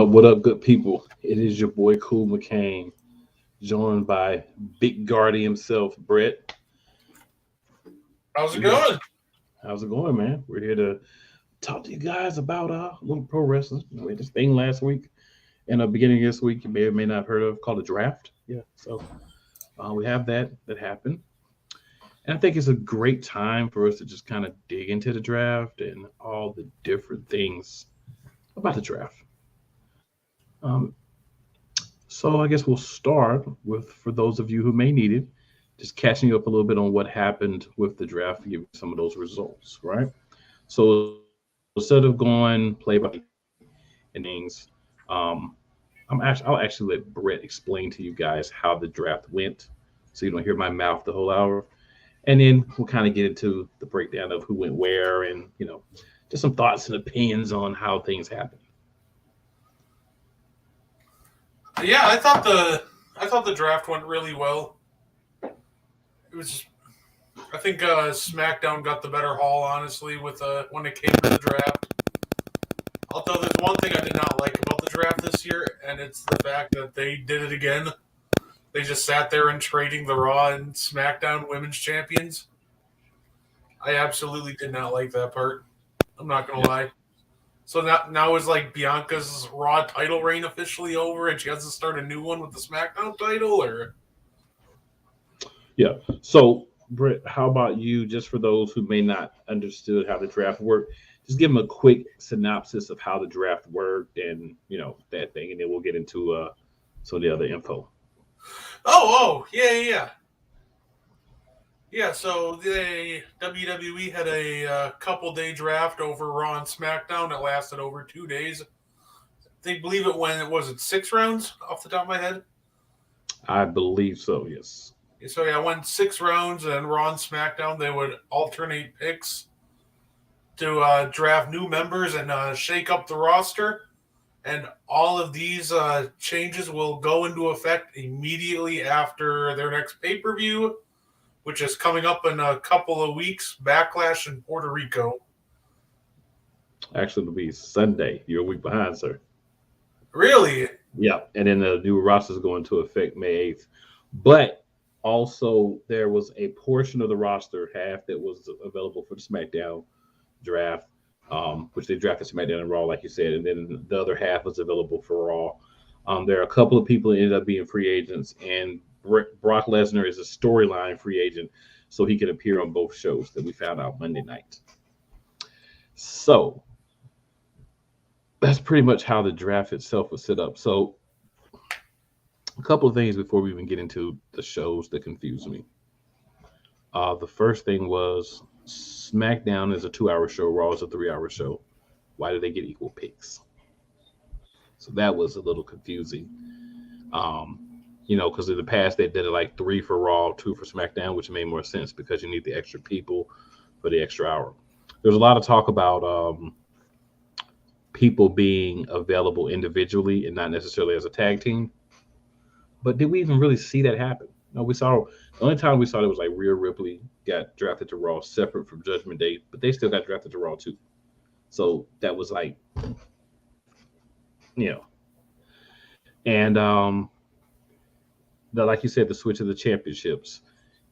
What up, good people? It is your boy Cool McCain, joined by Big Guardy himself, Brett. How's it We here. going? How's it going, man? We're here to talk to you guys about little pro wrestling. We had this thing last week and the beginning of this week you may or may not have heard of called a draft. Yeah, so we have that happened, and I think it's a great time for us to just kind of dig into the draft and all the different things about the draft. Um, So I guess we'll start with, for those of you who may need it, just catching you up a little bit on what happened with the draft, give you some of those results, right? So instead of going play by innings, um, I'll actually let Brett explain to you guys how the draft went, so you don't hear my mouth the whole hour, and then we'll kind of get into the breakdown of who went where, and just some thoughts and opinions on how things happened. Yeah, I thought the draft went really well. It was, I think SmackDown got the better haul, honestly, with when it came to the draft. Although there's one thing I did not like about the draft this year, and it's the fact that they did it again. They just sat there and trading the Raw and SmackDown Women's Champions. I absolutely did not like that part. I'm not gonna Yeah, lie. So now is like Bianca's Raw title reign officially over, and she has to start a new one with the SmackDown title, or yeah. So Brett, how about you? Just for those who may not understood how the draft worked, just give them a quick synopsis of how the draft worked, and that thing, and then we'll get into some of the other info. yeah. Yeah, so the WWE had a couple day draft over Raw and SmackDown that lasted over 2 days. They believe it when it was it 6 rounds off the top of my head. I believe so. Yes. So yeah, I went 6 rounds, and Raw and SmackDown they would alternate picks to draft new members and shake up the roster. And all of these changes will go into effect immediately after their next pay per view, which is coming up in a couple of weeks. Backlash in Puerto Rico. Actually, it'll be Sunday. You're a week behind, sir. Really? Yeah, and then the new rosters go into effect May 8th. But also, there was a portion of the roster, half that was available for the SmackDown draft, which they drafted SmackDown and Raw, like you said, and then the other half was available for Raw. There are a couple of people that ended up being free agents, and Brock Lesnar is a storyline free agent, so he could appear on both shows that we found out Monday night. So that's pretty much how the draft itself was set up. So a couple of things before we even get into the shows that confuse me. The first thing was SmackDown is a 2 hour show, Raw is a 3 hour show. Why do they get equal picks? So that was a little confusing. Um, because in the past they did it like three for Raw, two for SmackDown, which made more sense because you need the extra people for the extra hour. There's a lot of talk about people being available individually and not necessarily as a tag team. But did we even really see that happen? No, we saw the only time we saw it was like Rhea Ripley got drafted to Raw separate from Judgment Day, but they still got drafted to Raw too. So that was like, you know, and like you said, the switch of the championships.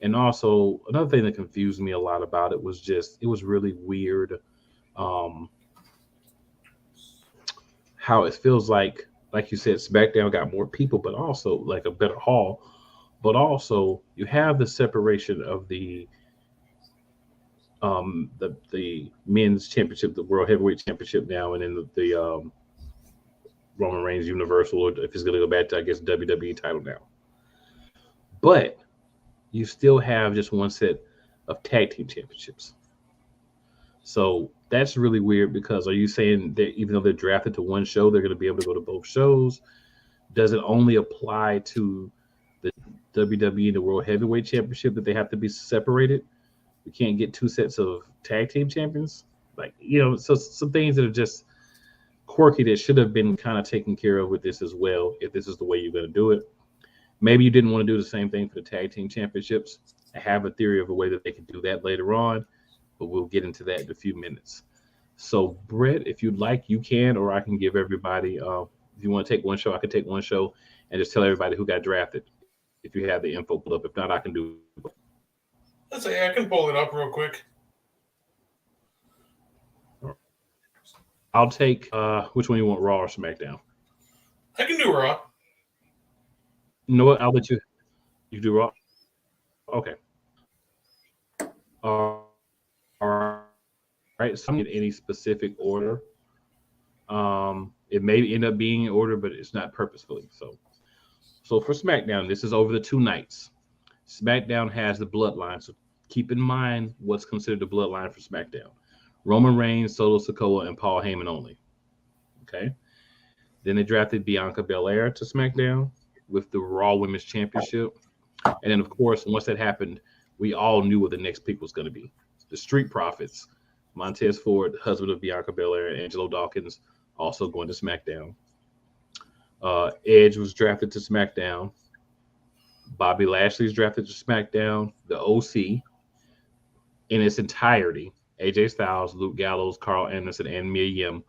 And also another thing that confused me a lot about it was just it was really weird um, how it feels like you said, SmackDown got more people, but also like a better haul. But also you have the separation of the men's championship, the World Heavyweight Championship now, and then the Roman Reigns Universal, or if it's going to go back to I guess WWE title now. But you still have just one set of tag team championships. So that's really weird because are you saying that even though they're drafted to one show, they're going to be able to go to both shows? Does it only apply to the WWE and the World Heavyweight Championship that they have to be separated? We can't get two sets of tag team champions? Like, so some things that are just quirky that should have been kind of taken care of with this as well, if this is the way you're going to do it. Maybe you didn't want to do the same thing for the tag team championships. I have a theory of a way that they could do that later on, but we'll get into that in a few minutes. So, Brett, if you'd like, you can, or I can give everybody If you want to take one show, I can take one show and just tell everybody who got drafted. If you have the info pulled up, if not, I can do. Let's say I can pull it up real quick. I'll take which one you want, Raw or SmackDown? I can do Raw. You know what? I'll let you. You do Raw. Okay. All right. So I'm in any specific order. It may end up being in order, but it's not purposefully. So for SmackDown, this is over the 2 nights. SmackDown has the Bloodline, so keep in mind what's considered the Bloodline for SmackDown. Roman Reigns, Solo Sikoa, and Paul Heyman only. Okay. Then they drafted Bianca Belair to SmackDown with the Raw Women's Championship. And then, of course, once that happened, we all knew what the next pick was going to be. The Street Profits, Montez Ford, husband of Bianca Belair, and Angelo Dawkins, also going to SmackDown. Edge was drafted to SmackDown. Bobby Lashley's drafted to SmackDown. The OC in its entirety, AJ Styles, Luke Gallows, Carl Anderson, and Mia Yim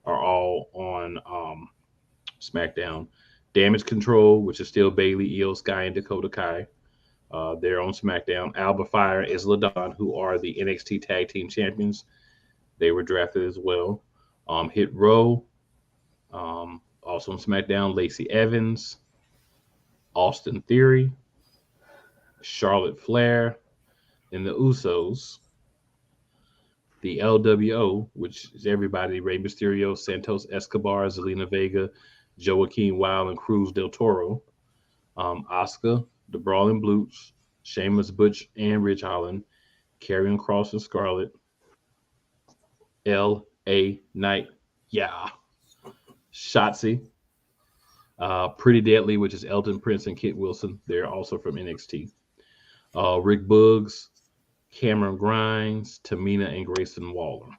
are all on SmackDown. Damage Control, which is still Bayley, Io Sky, and Dakota Kai. They're on SmackDown. Alba Fire, Isla Dawn, who are the NXT Tag Team Champions. They were drafted as well. Hit Row, also on SmackDown. Lacey Evans, Austin Theory, Charlotte Flair, and the Usos. The LWO, which is everybody, Rey Mysterio, Santos Escobar, Zelina Vega, Joaquin Wilde, and Cruz del Toro. Asuka, the Brawling Brutes, Sheamus, Butch, and Ridge Holland, Karrion Kross and Scarlett, L.A. Knight, Shotzi, Pretty Deadly, which is Elton Prince and Kit Wilson. They're also from NXT. Rick Boogs, Cameron Grimes, Tamina, and Grayson Waller.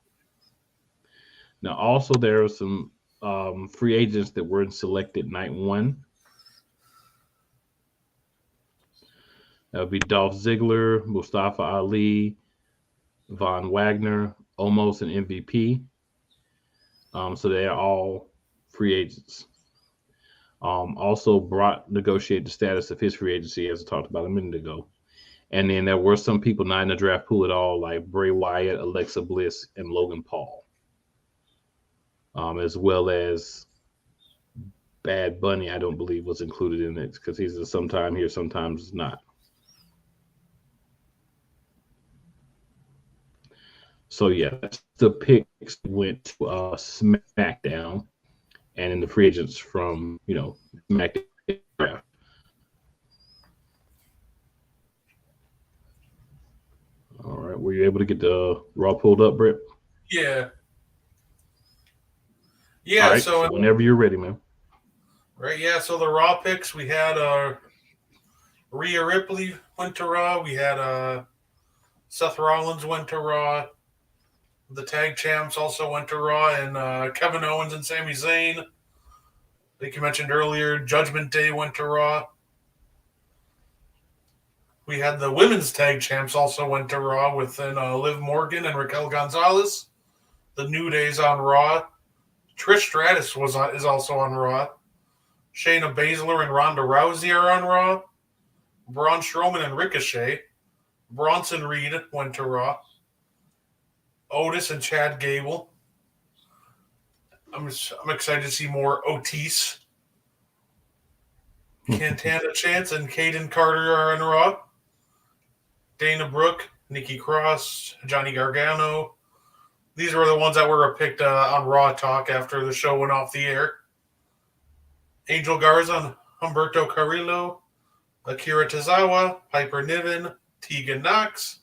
Now, also there are some free agents that weren't selected night 1. That would be Dolph Ziggler, Mustafa Ali, Von Wagner, Omos, and MVP. So they are all free agents. Also, Brock negotiated the status of his free agency, as I talked about a minute ago. And then there were some people not in the draft pool at all, like Bray Wyatt, Alexa Bliss, and Logan Paul. As well as Bad Bunny, I don't believe was included in it because he's sometime here, sometimes not. So yeah, the picks went to SmackDown, and then the free agents from SmackDown draft. All right, were you able to get the Raw pulled up, Brett? Yeah. All right, so whenever you're ready, man. Right, yeah. So the Raw picks, we had Rhea Ripley went to Raw. We had Seth Rollins went to Raw. The tag champs also went to Raw, and Kevin Owens and Sami Zayn. Like you mentioned earlier, Judgment Day went to Raw. We had the women's tag champs also went to Raw within Liv Morgan and Raquel Gonzalez. The New Day's on Raw. Trish Stratus is also on Raw. Shayna Baszler and Ronda Rousey are on Raw. Braun Strowman and Ricochet. Bronson Reed went to Raw. Otis and Chad Gable. I'm excited to see more Otis. Santana Chance and Caden Carter are on Raw. Dana Brooke, Nikki Cross, Johnny Gargano. These were the ones that were picked on Raw Talk after the show went off the air. Angel Garza, Humberto Carrillo, Akira Tozawa, Piper Niven, Tegan Knox,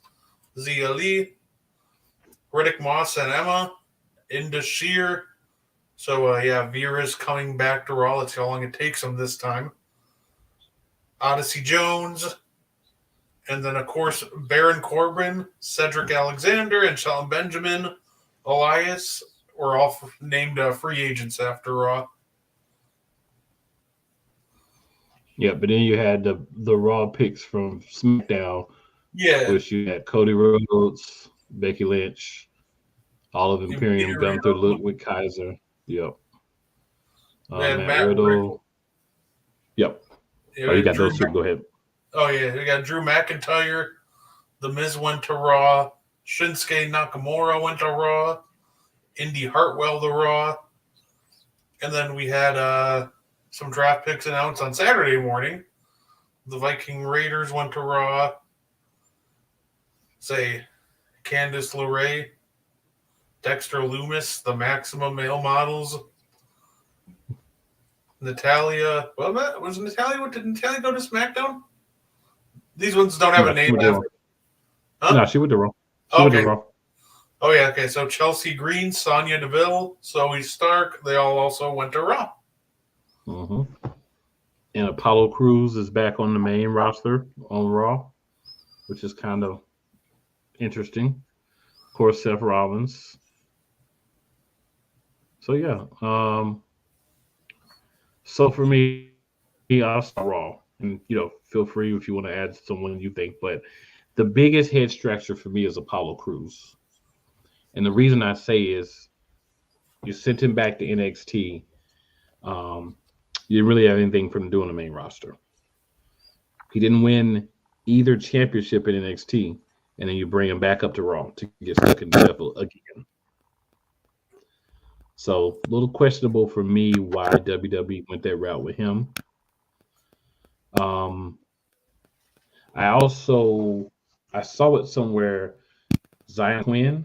Zia Lee, Riddick Moss and Emma, Indus Sher. So, Vera's coming back to Raw. Let's see how long it takes them this time. Odyssey Jones. And then, of course, Baron Corbin, Cedric Alexander, and Shelton Benjamin, Elias were all named free agents after Raw. Yeah, but then you had the Raw picks from SmackDown. Yeah. Which you had Cody Rhodes, Becky Lynch, Olive Imperium, Gunther, Ludwig Kaiser. Yep. Man, Matt Matt Riddle. Yep. Yeah, Oh, you got those two. Go ahead. Oh yeah, we got Drew McIntyre. The Miz went to Raw. Shinsuke Nakamura went to Raw. Indy Hartwell to Raw. And then we had some draft picks announced on Saturday morning. The Viking Raiders went to Raw. Say, Candice LeRae, Dexter Loomis, the Maximum Male Models, Natalia. Well, was Natalia? Did Natalia go to SmackDown? These ones don't have a name after. Huh? No, she went to Raw. She went to Raw. Oh yeah, okay. So Chelsea Green, Sonya Deville, Zoe Stark, they all also went to Raw. Mm-hmm. And Apollo Crews is back on the main roster on Raw, which is kind of interesting. Of course, Seth Rollins. So yeah. So for me, I'll start Raw, and feel free if you want to add someone you think. But the biggest head scratcher for me is Apollo Crews, and the reason I say is you sent him back to NXT. You didn't really have anything from him doing the main roster. He didn't win either championship in NXT, and then you bring him back up to Raw to get stuck in the devil again. So a little questionable for me why WWE went that route with him. I saw it somewhere. Zion Quinn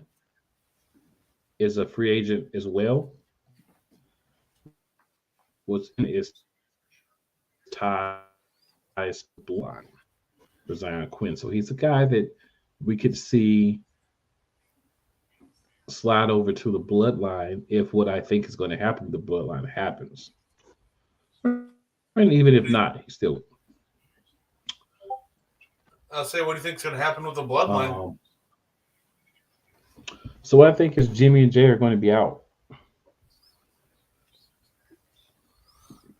is a free agent as well. What's in is ties blind for Zion Quinn. So he's a guy that we could see slide over to the bloodline if what I think is going to happen with the bloodline happens. And even if not, he still. I'll say, what do you think is going to happen with the bloodline? So what I think is Jimmy and Jay are going to be out.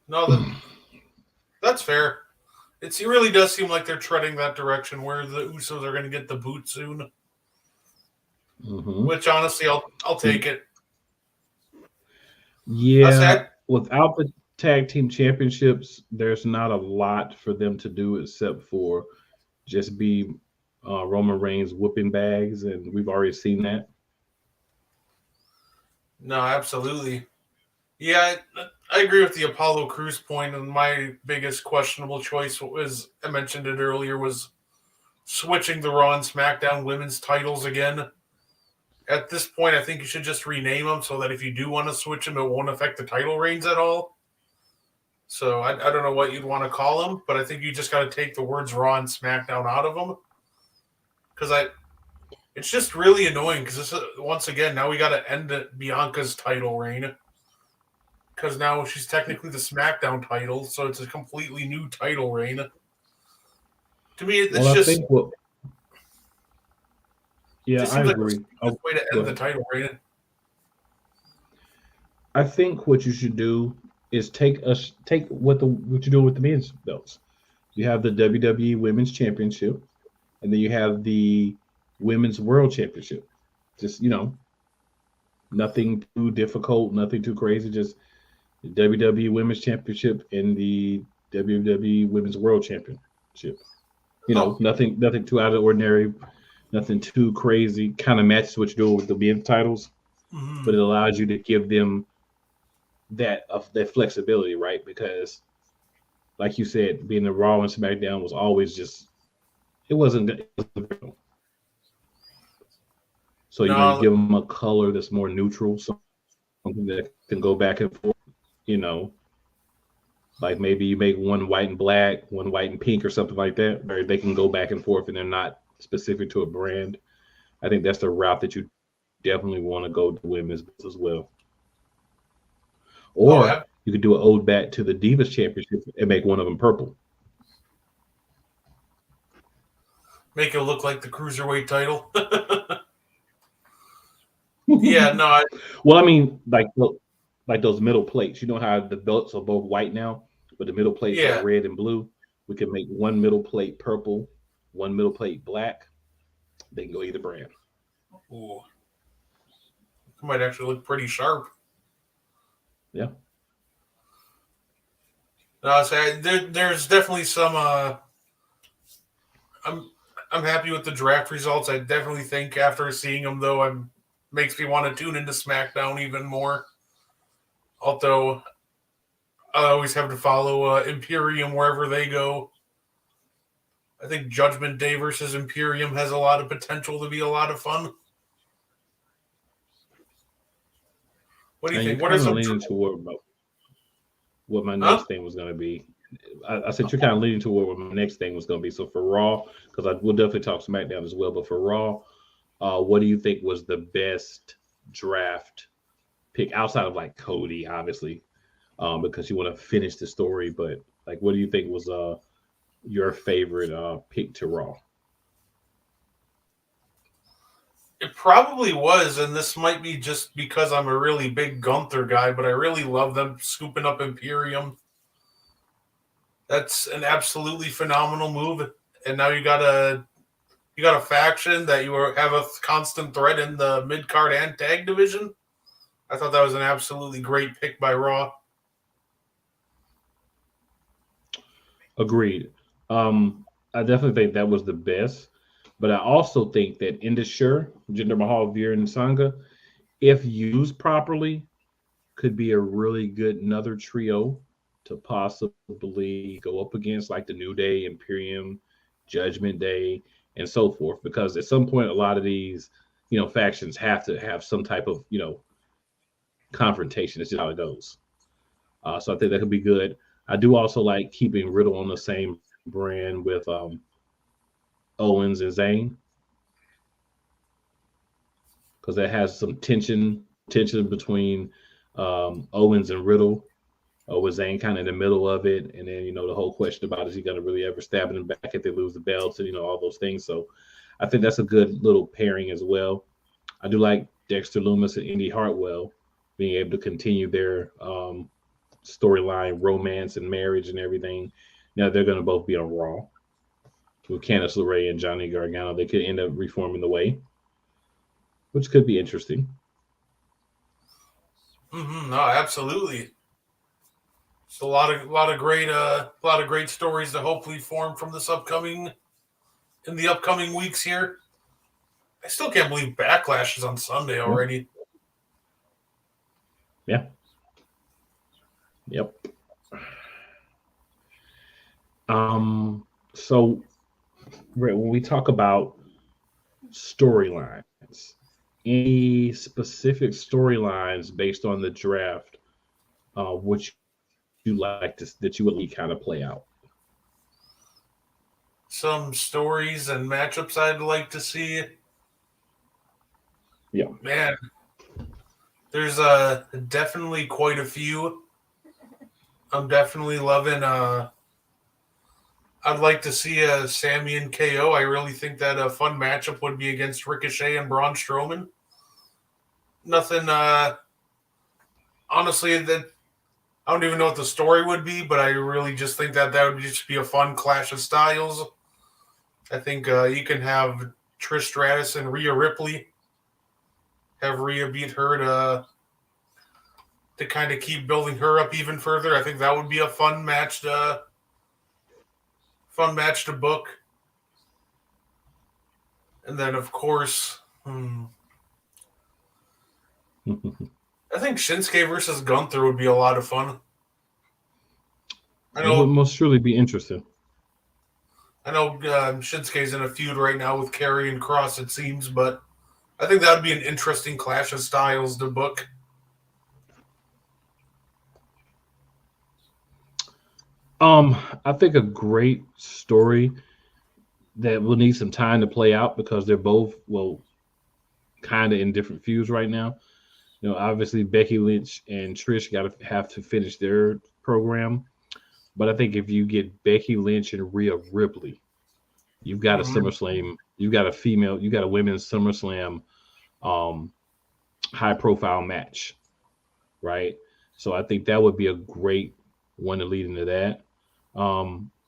No, that's fair. It really does seem like they're treading that direction where the Usos are going to get the boot soon. Mm-hmm. Which honestly, I'll take it. Yeah, without the tag team championships, there's not a lot for them to do except for just be Roman Reigns whooping bags, and we've already seen that. No, absolutely. Yeah, I agree with the Apollo Crews point, and my biggest questionable choice was, I mentioned it earlier, was switching the Raw and SmackDown women's titles again. At this point, I think you should just rename them so that if you do want to switch them, it won't affect the title reigns at all. So I don't know what you'd want to call them, but I think you just got to take the words Raw and SmackDown out of them. Because it's just really annoying because once again, now we got to end Bianca's title reign. Because now she's technically the SmackDown title, so it's a completely new title reign. To me, it's just... Yeah, I agree. Like way to end the title reign. I think what you should do is take what you do with the men's belts. You have the WWE Women's Championship, and then you have the Women's World Championship. Just nothing too difficult, nothing too crazy. Just the WWE Women's Championship and the WWE Women's World Championship. Nothing too out of the ordinary. Nothing too crazy. Kind of matches what you do with the men's titles, but it allows you to give them that flexibility, right? Because, like you said, being the Raw and SmackDown was always just it wasn't. So you give them a color that's more neutral, something that can go back and forth. Like maybe you make one white and black, one white and pink, or something like that, where they can go back and forth and they're not specific to a brand. I think that's the route that you definitely want to go to women's as well. Or you could do an ode back to the Divas Championship and make one of them purple. Make it look like the Cruiserweight title. Yeah, no. Well, I mean, like those middle plates. You know how the belts are both white now, but the middle plates are red and blue. We can make one middle plate purple, one middle plate black. They can go either brand. Ooh. It might actually look pretty sharp. Yeah. No, so there's definitely some. I'm I'm happy with the draft results. I definitely think after seeing them, though, I'm makes me want to tune into SmackDown even more. Although I always have to follow Imperium wherever they go. I think Judgment Day versus Imperium has a lot of potential to be a lot of fun. What do you And you're think? What are kind of some? leaning toward what my Huh? next thing was going to be. I said you're kind of leaning toward what my next thing was going to be. So for Raw, because I will definitely talk SmackDown as well, but for Raw, what do you think was the best draft pick outside of like Cody, obviously, because you want to finish the story. But like, what do you think was your favorite pick to Raw? It probably was, and this might be just because I'm a really big Gunther guy, but I really love them scooping up Imperium. That's an absolutely phenomenal move. And now you got a faction that have a constant threat in the mid card and tag division. I thought that was an absolutely great pick by Raw. Agreed. I definitely think that was the best. But I also think that Indusher, Jinder Mahal, Veer, and Sangha, if used properly, could be a really good another trio to possibly go up against like the New Day, Imperium, Judgment Day, and so forth. Because at some point, a lot of these, factions have to have some type of, confrontation. It's just how it goes. So I think that could be good. I do also like keeping Riddle on the same brand with Owens and Zayn because that has some tension between Owens and Riddle. With Zayn kind of in the middle of it, and then the whole question about is he going to really ever stab him back if they lose the belts and all those things. So I think that's a good little pairing as well. I do like Dexter Lumis and Indy Hartwell being able to continue their storyline, romance, and marriage and everything. Now they're going to both be on Raw with Candice LeRae and Johnny Gargano. They could end up reforming the way, which could be interesting. No, absolutely. It's a lot of great stories to hopefully form from this in the upcoming weeks here. I still can't believe Backlash is on Sunday already. Yeah. Yep. So when we talk about storylines, any specific storylines based on the draft, which you like that you would kind of play out? Some stories and matchups I'd like to see. Yeah. Man, there's definitely quite a few. I'm definitely loving. I'd like to see Sammy and KO. I really think that a fun matchup would be against Ricochet and Braun Strowman. Nothing. Honestly, that I don't even know what the story would be, but I really just think that would just be a fun clash of styles. I think you can have Trish Stratus and Rhea Ripley. Have Rhea beat her to kind of keep building her up even further. I think that would be a fun match to book. And then of course, I think Shinsuke versus Gunther would be a lot of fun. It would most surely be interesting. I know Shinsuke's in a feud right now with Karrion Kross, it seems, but I think that would be an interesting clash of styles to book. I think a great story that will need some time to play out because they're both kind of in different feuds right now. Obviously Becky Lynch and Trish have to finish their program, but I think if you get Becky Lynch and Rhea Ripley, you've got a SummerSlam, you've got a women's SummerSlam, high profile match, right? So I think that would be a great one to lead into that.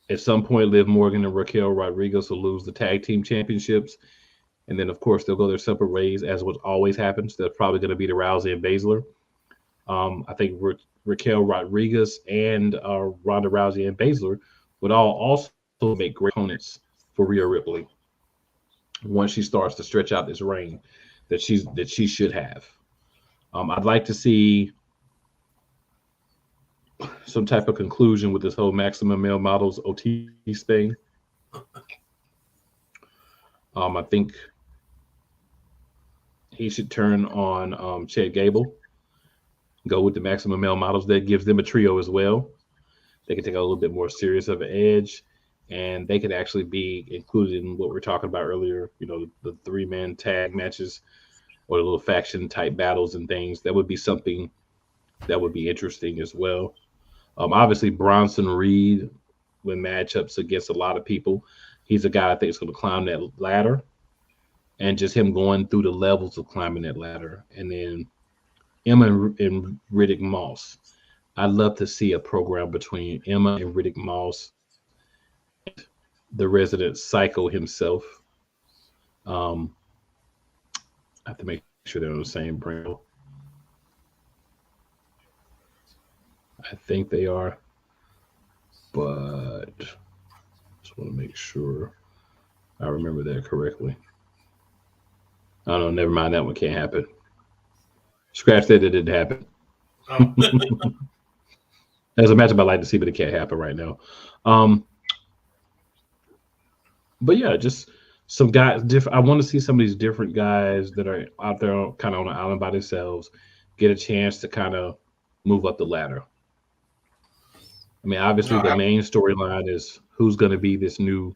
At some point, Liv Morgan and Raquel Rodriguez will lose the tag team championships. And then, of course, they'll go their separate ways, as what always happens. That's probably going to be the Rousey and Baszler. I think Raquel Rodriguez and Ronda Rousey and Baszler would all also make great opponents for Rhea Ripley once she starts to stretch out this reign that she should have. I'd like to see some type of conclusion with this whole Maximum Male Models Otis thing. I think he should turn on Chad Gable, go with the Maximum Male Models. That gives them a trio as well. They can take a little bit more serious of an edge, and they could actually be included in what we are talking about earlier, the 3-man tag matches or the little faction type battles and things. That would be something that would be interesting as well. Obviously, Bronson Reed, with matchups against a lot of people, he's a guy I think is going to climb that ladder, and just him going through the levels of climbing that ladder. And then Emma and Riddick Moss. I'd love to see a program between Emma and Riddick Moss, the resident psycho himself. I have to make sure they're on the same brand. I think they are, but just want to make sure I remember that correctly. I don't know. Never mind. That one can't happen. Scratch that. It didn't happen. Oh. There's a matchup I'd like to see, but it can't happen right now. But yeah, just some guys. I want to see some of these different guys that are out there kind of on an island by themselves get a chance to kind of move up the ladder. I mean, obviously, the main storyline is who's going to be this new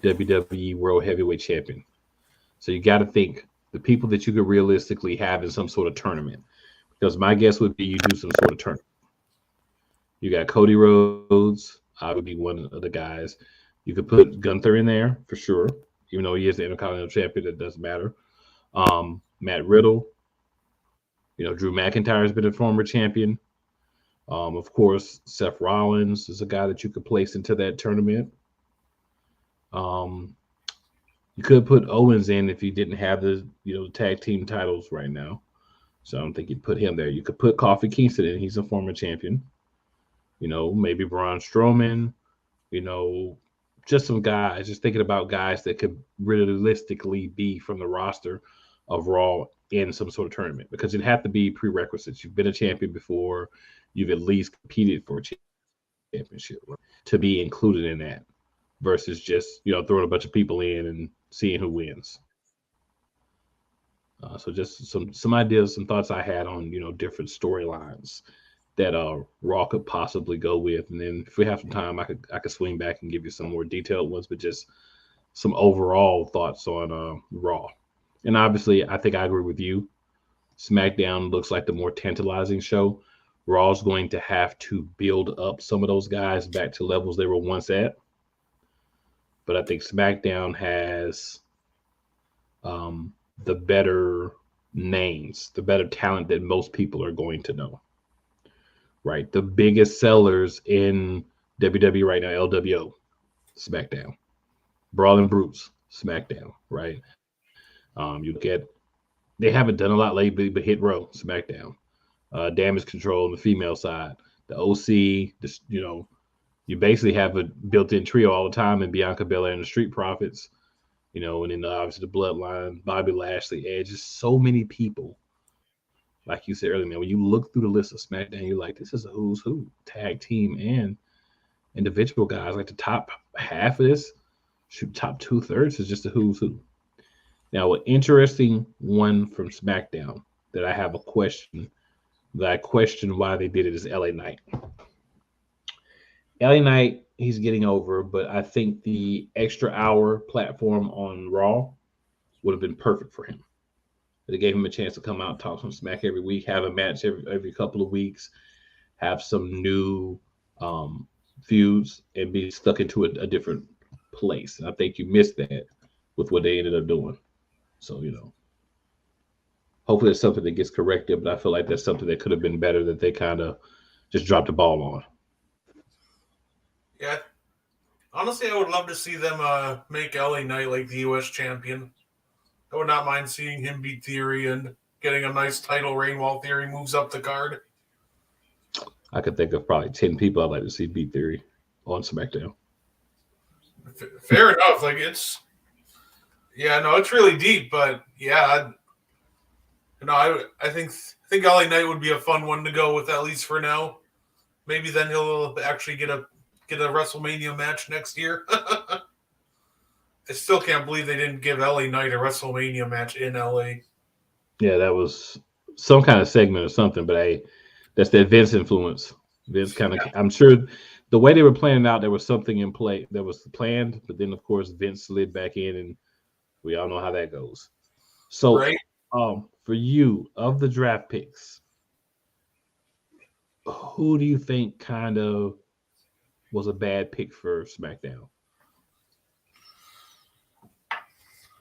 WWE World Heavyweight Champion. So you got to think the people that you could realistically have in some sort of tournament. Because my guess would be you do some sort of tournament. You got Cody Rhodes. I would be one of the guys. You could put Gunther in there for sure, even though he is the Intercontinental Champion. That doesn't matter. Matt Riddle. Drew McIntyre has been a former champion. Of course, Seth Rollins is a guy that you could place into that tournament. You could put Owens in if you didn't have the tag team titles right now. So I don't think you'd put him there. You could put Kofi Kingston in. He's a former champion. Maybe Braun Strowman. Just some guys. Just thinking about guys that could realistically be from the roster of Raw in some sort of tournament, because it'd have to be prerequisites. You've been a champion before. You've at least competed for a championship to be included in that, versus just throwing a bunch of people in and seeing who wins. So just some ideas, some thoughts I had on different storylines that Raw could possibly go with, and then if we have some time, I could swing back and give you some more detailed ones, but just some overall thoughts on Raw. And obviously, I think I agree with you. SmackDown looks like the more tantalizing show. Raw's going to have to build up some of those guys back to levels they were once at. But I think SmackDown has the better names, the better talent that most people are going to know. Right? The biggest sellers in WWE right now, LWO, SmackDown. Brawling Brutes, SmackDown, right? You look at, they haven't done a lot lately, but Hit Row, SmackDown. Damage Control on the female side. The OC, you basically have a built-in trio all the time in Bianca Belair and the Street Profits, and then obviously the Bloodline, Bobby Lashley, Edge. Just so many people. Like you said earlier, man, when you look through the list of SmackDown, you're like, this is a who's who, tag team and individual guys. Like the top half of this, top 2/3 is just a who's who. Now, an interesting one from SmackDown that I have a question, that I question why they did it, is LA Knight. LA Knight, he's getting over, but I think the extra hour platform on Raw would have been perfect for him. They gave him a chance to come out, talk some smack every week, have a match every couple of weeks, have some new feuds, and be stuck into a different place. And I think you missed that with what they ended up doing. So, hopefully it's something that gets corrected, but I feel like that's something that could have been better that they kind of just dropped the ball on. Yeah. Honestly, I would love to see them make LA Knight like the U.S. champion. I would not mind seeing him beat Theory and getting a nice title reign while Theory moves up the card. I could think of probably 10 people I'd like to see beat Theory on SmackDown. Fair enough. Like yeah, no, it's really deep, but yeah, I think LA Knight would be a fun one to go with at least for now. Maybe then he'll actually get a WrestleMania match next year. I still can't believe they didn't give LA Knight a WrestleMania match in LA. Yeah, that was some kind of segment or something, but hey, that's that Vince influence. Vince kind of, I'm sure the way they were planning out, there was something in play that was planned, but then of course Vince slid back in, and we all know how that goes. So, Right? for you of the draft picks, who do you think kind of was a bad pick for SmackDown?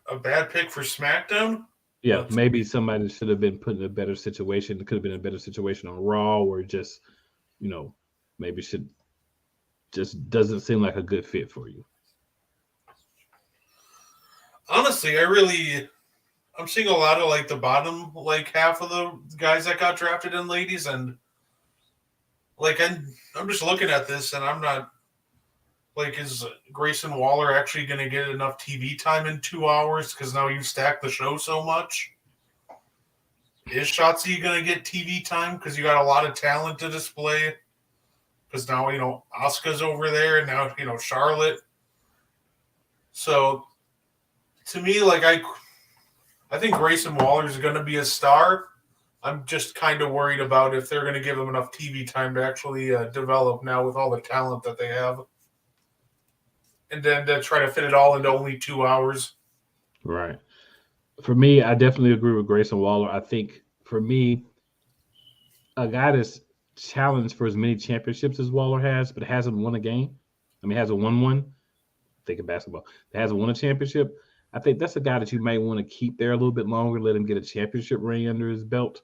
A bad pick for SmackDown? Yeah, maybe somebody should have been put in a better situation. It could have been a better situation on Raw, or just, maybe should just doesn't seem like a good fit for you. Honestly, I'm seeing a lot of like the bottom like half of the guys that got drafted in ladies, and like I'm just looking at this and I'm not like, is Grayson Waller actually going to get enough TV time in 2 hours? Because now you've stacked the show so much. Is Shotzi going to get TV time because you got a lot of talent to display? Because now Asuka's over there, and now Charlotte. So to me, like I think Grayson Waller is going to be a star. I'm just kind of worried about if they're going to give him enough TV time to actually develop now with all the talent that they have. And then to try to fit it all into only 2 hours. Right. For me, I definitely agree with Grayson Waller. I think for me, a guy that's challenged for as many championships as Waller has, but hasn't won a game. I mean, hasn't won one. Think of basketball. That hasn't won a championship. I think that's a guy that you may want to keep there a little bit longer, let him get a championship ring under his belt.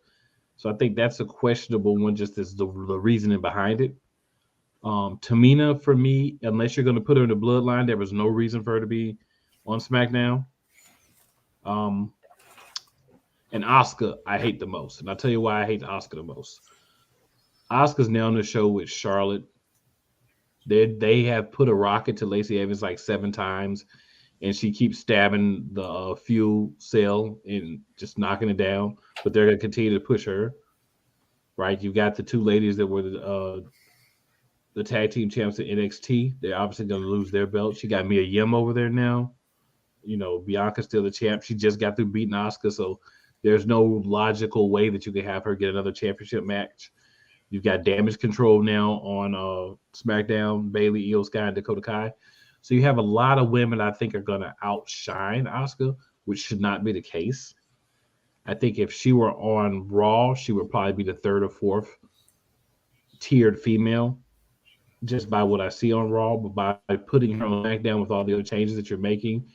So I think that's a questionable one, just as the reasoning behind it. Tamina, for me, unless you're going to put her in the bloodline, there was no reason for her to be on SmackDown. And Asuka, I hate the most. And I'll tell you why I hate Asuka the most. Asuka's now on the show with Charlotte. They have put a rocket to Lacey Evans like 7 times, and she keeps stabbing the fuel cell and just knocking it down. But they're going to continue to push her. Right? You've got the 2 ladies that were the tag team champs at NXT. They're obviously going to lose their belt. She got Mia Yim over there now. Bianca's still the champ. She just got through beating Asuka, so there's no logical way that you could have her get another championship match. You've got Damage Control now on SmackDown, Bayley, Io Sky, and Dakota Kai. So you have a lot of women I think are going to outshine Asuka, which should not be the case. I think if she were on Raw, she would probably be the 3rd or 4th tiered female, just by what I see on Raw. But by putting her on SmackDown with all the other changes that you're making,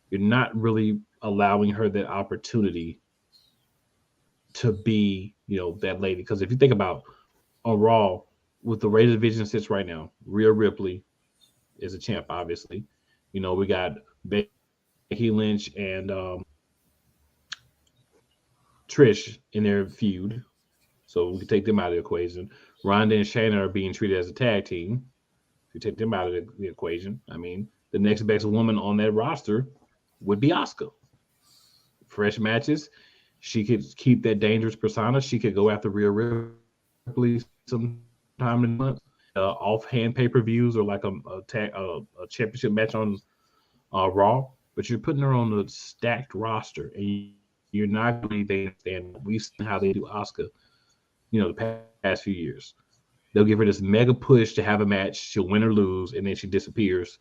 you're not really allowing her that opportunity to be, that lady. Because if you think about on Raw, with the way the division sits right now, Rhea Ripley is a champ, obviously. We got Becky Lynch and Trish in their feud, so we can take them out of the equation. Ronda and Shayna are being treated as a tag team. If you take them out of the equation, I mean, the next best woman on that roster would be Asuka. Fresh matches. She could keep that dangerous persona. She could go after Rhea Ripley sometime in the month. Offhand pay-per-views or like a championship match on Raw. But you're putting her on the stacked roster, and you're not going to understand. We've seen how they do Asuka, the past few years. They'll give her this mega push to have a match. She'll win or lose, and then she disappears.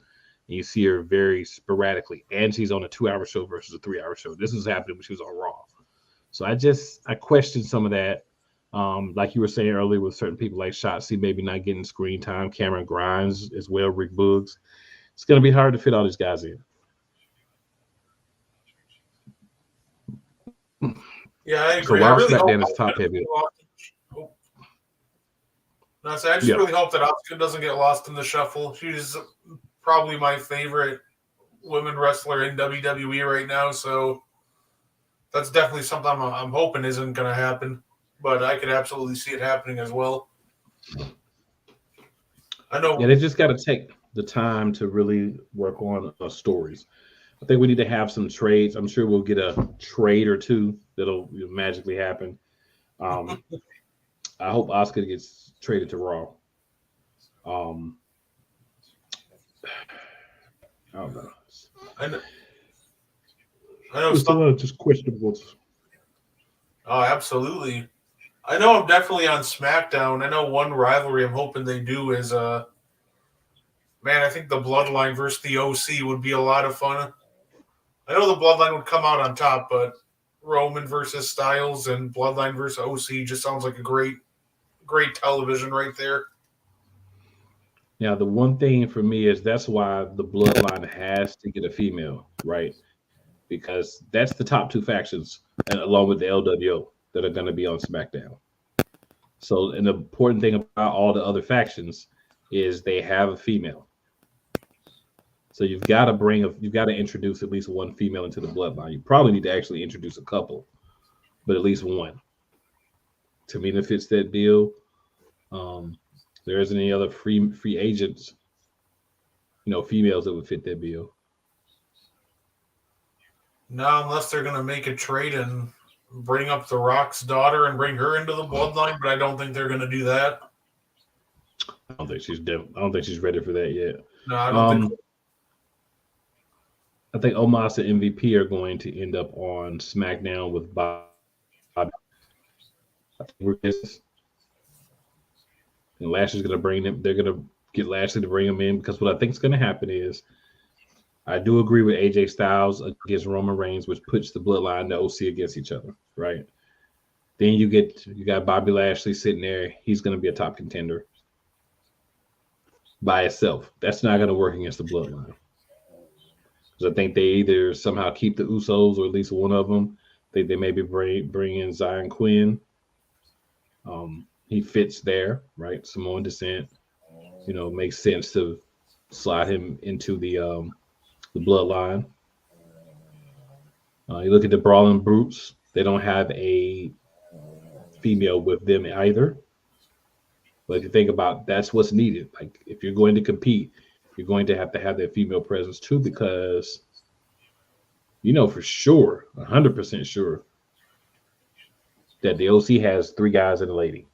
And you see her very sporadically. And she's on a 2-hour show versus a 3-hour show. This was happening when she was on Raw. So I question some of that. Like you were saying earlier with certain people like Shotzi maybe not getting screen time, Cameron Grimes as well, Rick Boogs. It's going to be hard to fit all these guys in. Yeah, I agree. So I while really SmackDown hope is top heavy. I just really hope that Asuka doesn't get lost in the shuffle. She's probably my favorite women wrestler in WWE right now, so that's definitely something I'm hoping isn't going to happen. But I could absolutely see it happening as well. I know. Yeah, they just got to take the time to really work on stories. I think we need to have some trades. I'm sure we'll get a trade or two that'll magically happen. Um, I hope Oscar gets traded to Raw. Um, I don't know. I know. I know There's a some. lot of just questionables. Oh, absolutely. I know I'm definitely on SmackDown. I know one rivalry I'm hoping they do is man, I think the Bloodline versus the OC would be a lot of fun. I know the Bloodline would come out on top, but Roman versus Styles and Bloodline versus OC just sounds like a great television right there. Now, the one thing for me is that's why the bloodline has to get a female, right? Because that's the top two factions, and along with the LWO, that are going to be on SmackDown. So, an important thing about all the other factions is they have a female. So you've got to introduce at least one female into the bloodline. You probably need to actually introduce a couple, but at least one. To me, that fits that bill. There isn't any other free agents, females that would fit that bill. No, unless they're going to make a trade and bring up The Rock's daughter and bring her into the Bloodline, but I don't think they're going to do that. I don't think she's ready for that yet. No, I don't think. I think Omos and MVP are going to end up on SmackDown with Bob. I think and Lashley's going to bring them. They're going to get Lashley to bring him in because what I think is going to happen is I do agree with AJ Styles against Roman Reigns, which puts the Bloodline, the OC against each other, right? Then you got Bobby Lashley sitting there. He's going to be a top contender by itself. That's not going to work against the Bloodline. Because I think they either somehow keep the Usos or at least one of them. They maybe bring in Zion Quinn. He fits there, right? Samoan descent. Makes sense to slide him into the bloodline. You look at the Brawling Brutes. They don't have a female with them either. But if you think about that's what's needed. Like if you're going to compete, you're going to have that female presence too, because for sure, 100% sure that the OC has 3 guys and a lady.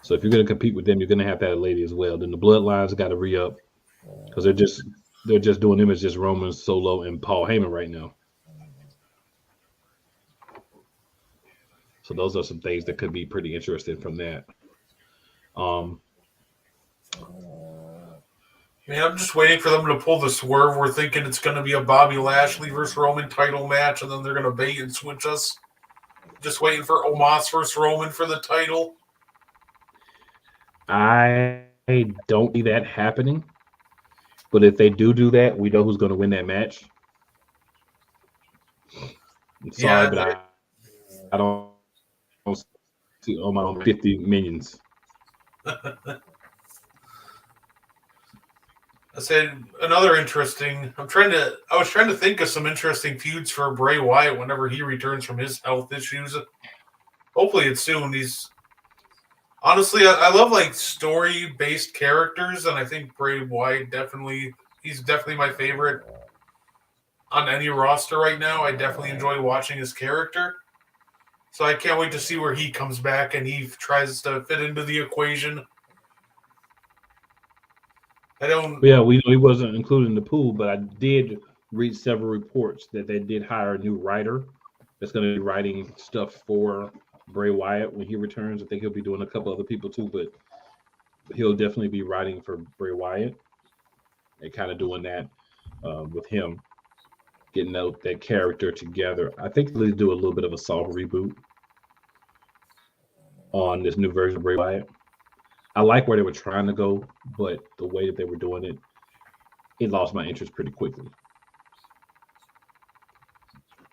So if you're going to compete with them, you're going to have that lady as well. Then the Bloodlines got to re-up because they're just doing them as just Roman, Solo, and Paul Heyman right now. So those are some things that could be pretty interesting from that. Man, I'm just waiting for them to pull the swerve. We're thinking it's going to be a Bobby Lashley versus Roman title match, and then they're going to bait and switch us. Just waiting for Omos versus Roman for the title. I don't see that happening. But if they do that, we know who's going to win that match. I'm sorry, but I don't see Omos 50 minions. I said another interesting. I was trying to think of some interesting feuds for Bray Wyatt whenever he returns from his health issues. Hopefully, it's soon. Honestly, I love like story-based characters, and I think Bray Wyatt he's definitely my favorite on any roster right now. I definitely enjoy watching his character. So I can't wait to see where he comes back and he tries to fit into the equation. Yeah, we know he wasn't included in the pool, but I did read several reports that they did hire a new writer that's going to be writing stuff for Bray Wyatt when he returns. I think he'll be doing a couple other people too, but he'll definitely be writing for Bray Wyatt and kind of doing that with him, getting that character together. I think they'll do a little bit of a soft reboot on this new version of Bray Wyatt. I like where they were trying to go, but the way that they were doing it lost my interest pretty quickly.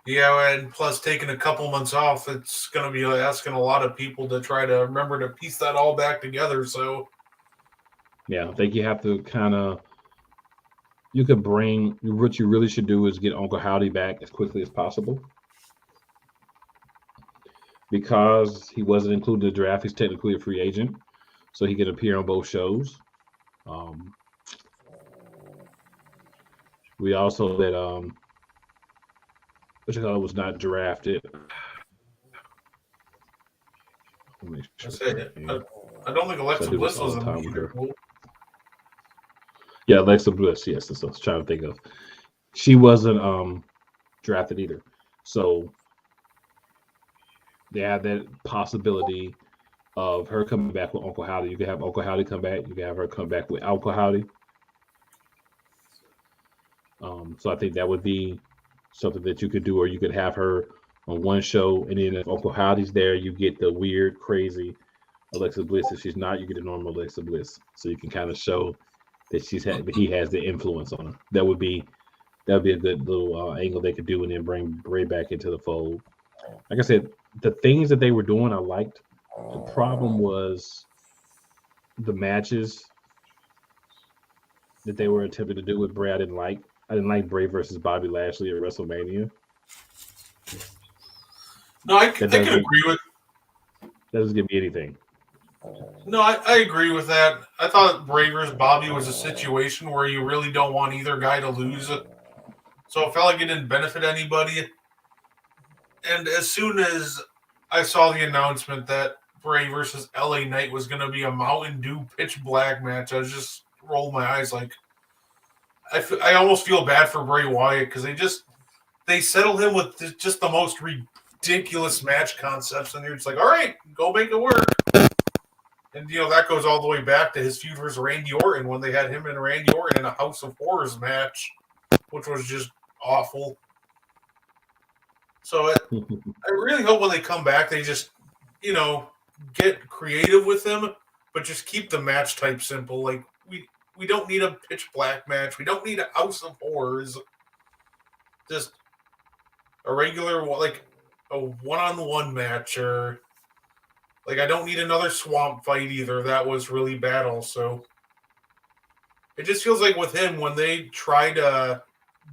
Yeah, and plus taking a couple months off, it's going to be asking a lot of people to try to remember to piece that all back together. So, yeah, I think you have to what you really should do is get Uncle Howdy back as quickly as possible. because he wasn't included in the draft, he's technically a free agent, so he can appear on both shows. Um, we also that what you call it was not drafted. I said, I don't think Alexa Bliss was in the either. Yeah, Alexa Bliss. Yes, that's what I was trying to think of. She wasn't drafted either, so they have that possibility of her coming back with Uncle Howdy. You can have Uncle Howdy come back. You can have her come back with Uncle Howdy. So I think that would be something that you could do, or you could have her on one show, and then if Uncle Howdy's there, you get the weird, crazy Alexa Bliss. If she's not, you get a normal Alexa Bliss. So you can kind of show that he has the influence on her. That would be a good little angle they could do, and then bring Bray back into the fold. Like I said, the things that they were doing, I liked. The problem was the matches that they were attempting to do with Bray. I didn't like Bray versus Bobby Lashley at WrestleMania. No, I can agree with. That doesn't give me anything. No, I agree with that. I thought Bray versus Bobby was a situation where you really don't want either guy to lose. So it felt like it didn't benefit anybody. And as soon as I saw the announcement that Bray versus LA Knight was going to be a Mountain Dew pitch black match, I just rolled my eyes like, I almost feel bad for Bray Wyatt because they settled him with just the most ridiculous match concepts, and you're just like, all right, go make it work. And that goes all the way back to his feud versus Randy Orton when they had him and Randy Orton in a House of Horrors match, which was just awful. So I really hope when they come back, they just get creative with him, but just keep the match type simple. Like we don't need a pitch black match. We don't need a House of Horrors. Just a regular, like a one-on-one match, or like I don't need another swamp fight either. That was really bad also. It just feels like with him, when they try to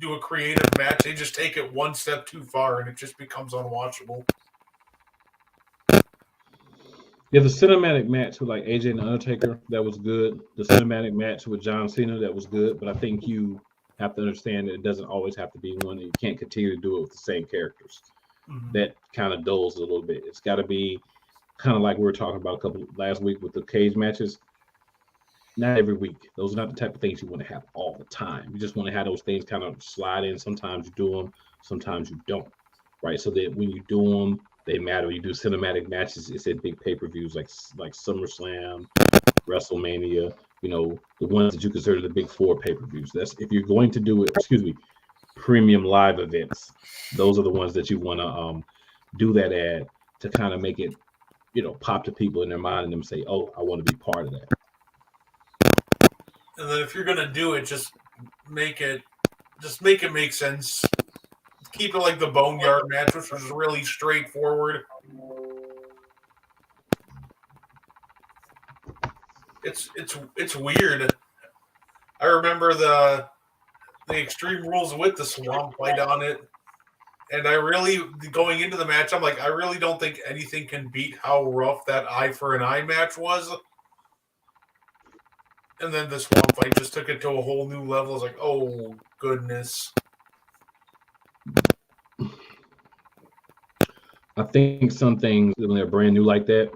do a creative match, they just take it one step too far and it just becomes unwatchable. Yeah, the cinematic match with like AJ and Undertaker, that was good. The cinematic match with John Cena, that was good. But I think you have to understand that it doesn't always have to be one, and you can't continue to do it with the same characters. Mm-hmm. That kind of dulls a little bit. It's got to be kind of like we were talking about last week with the cage matches. Not every week. Those are not the type of things you want to have all the time. You just want to have those things kind of slide in. Sometimes you do them, sometimes you don't. Right? So that when you do them, they matter. You do cinematic matches, it's at big pay-per-views like SummerSlam, WrestleMania, the ones that you consider the big four pay-per-views. That's if you're going to do it, premium live events. Those are the ones that you want to do that at to kind of make it, pop to people in their mind and them say, oh, I want to be part of that. And then if you're gonna do it, just make it make sense. Keep it like the Boneyard match, which was really straightforward. It's weird. I remember the Extreme Rules with the swamp fight on it, and I really, going into the match, I'm like, I really don't think anything can beat how rough that eye for an eye match was. And then the swamp fight just took it to a whole new level. I was like, oh, goodness. I think some things, when they're brand new like that,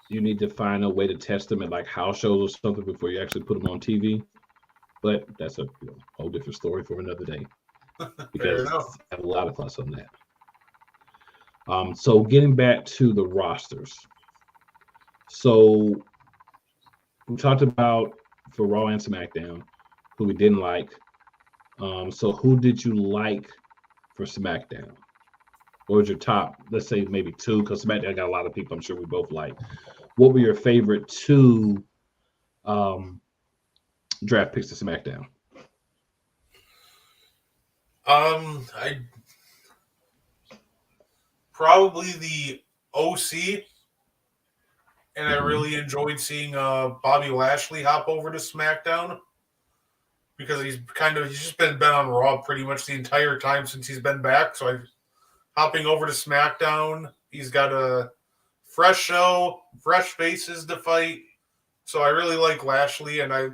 you need to find a way to test them at like house shows or something before you actually put them on TV. But that's a whole different story for another day. Because I have a lot of thoughts on that. So getting back to the rosters. So we talked about for Raw and SmackDown who we didn't like. So who did you like for SmackDown? What was your top, let's say maybe two, because SmackDown got a lot of people I'm sure we both like. What were your favorite two draft picks to SmackDown? I probably the OC, and I really enjoyed seeing Bobby Lashley hop over to SmackDown because he's just been on Raw pretty much the entire time since he's been back. So hopping over to SmackDown He's got a fresh show, fresh faces to fight. So I really like Lashley, and I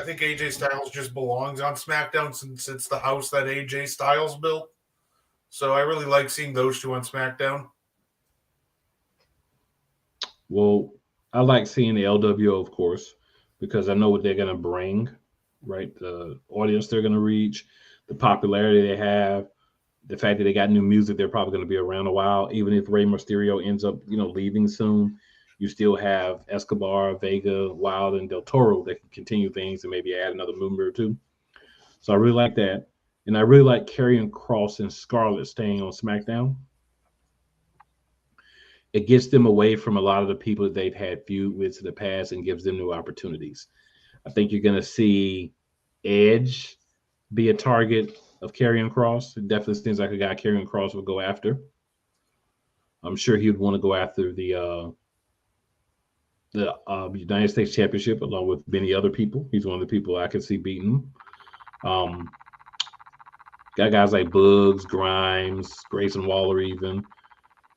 think AJ Styles just belongs on SmackDown since it's the house that AJ Styles built. So I really like seeing those two on SmackDown. Well, I like seeing the LWO, of course, because I know what they're going to bring, right? The audience they're going to reach, the popularity they have, the fact that they got new music, they're probably going to be around a while. Even if Rey Mysterio ends up, leaving soon, you still have Escobar, Vega, Wild, and Del Toro that can continue things and maybe add another member or two. So I really like that. And I really like Karrion Kross and Scarlett staying on SmackDown. It gets them away from a lot of the people that they've had feud with in the past and gives them new opportunities. I think you're going to see Edge be a target of Karrion Kross. It definitely seems like a guy Karrion Kross would go after. I'm sure he would want to go after the United States Championship along with many other people. He's one of the people I could see beating. Got guys like Bugs, Grimes, Grayson Waller even.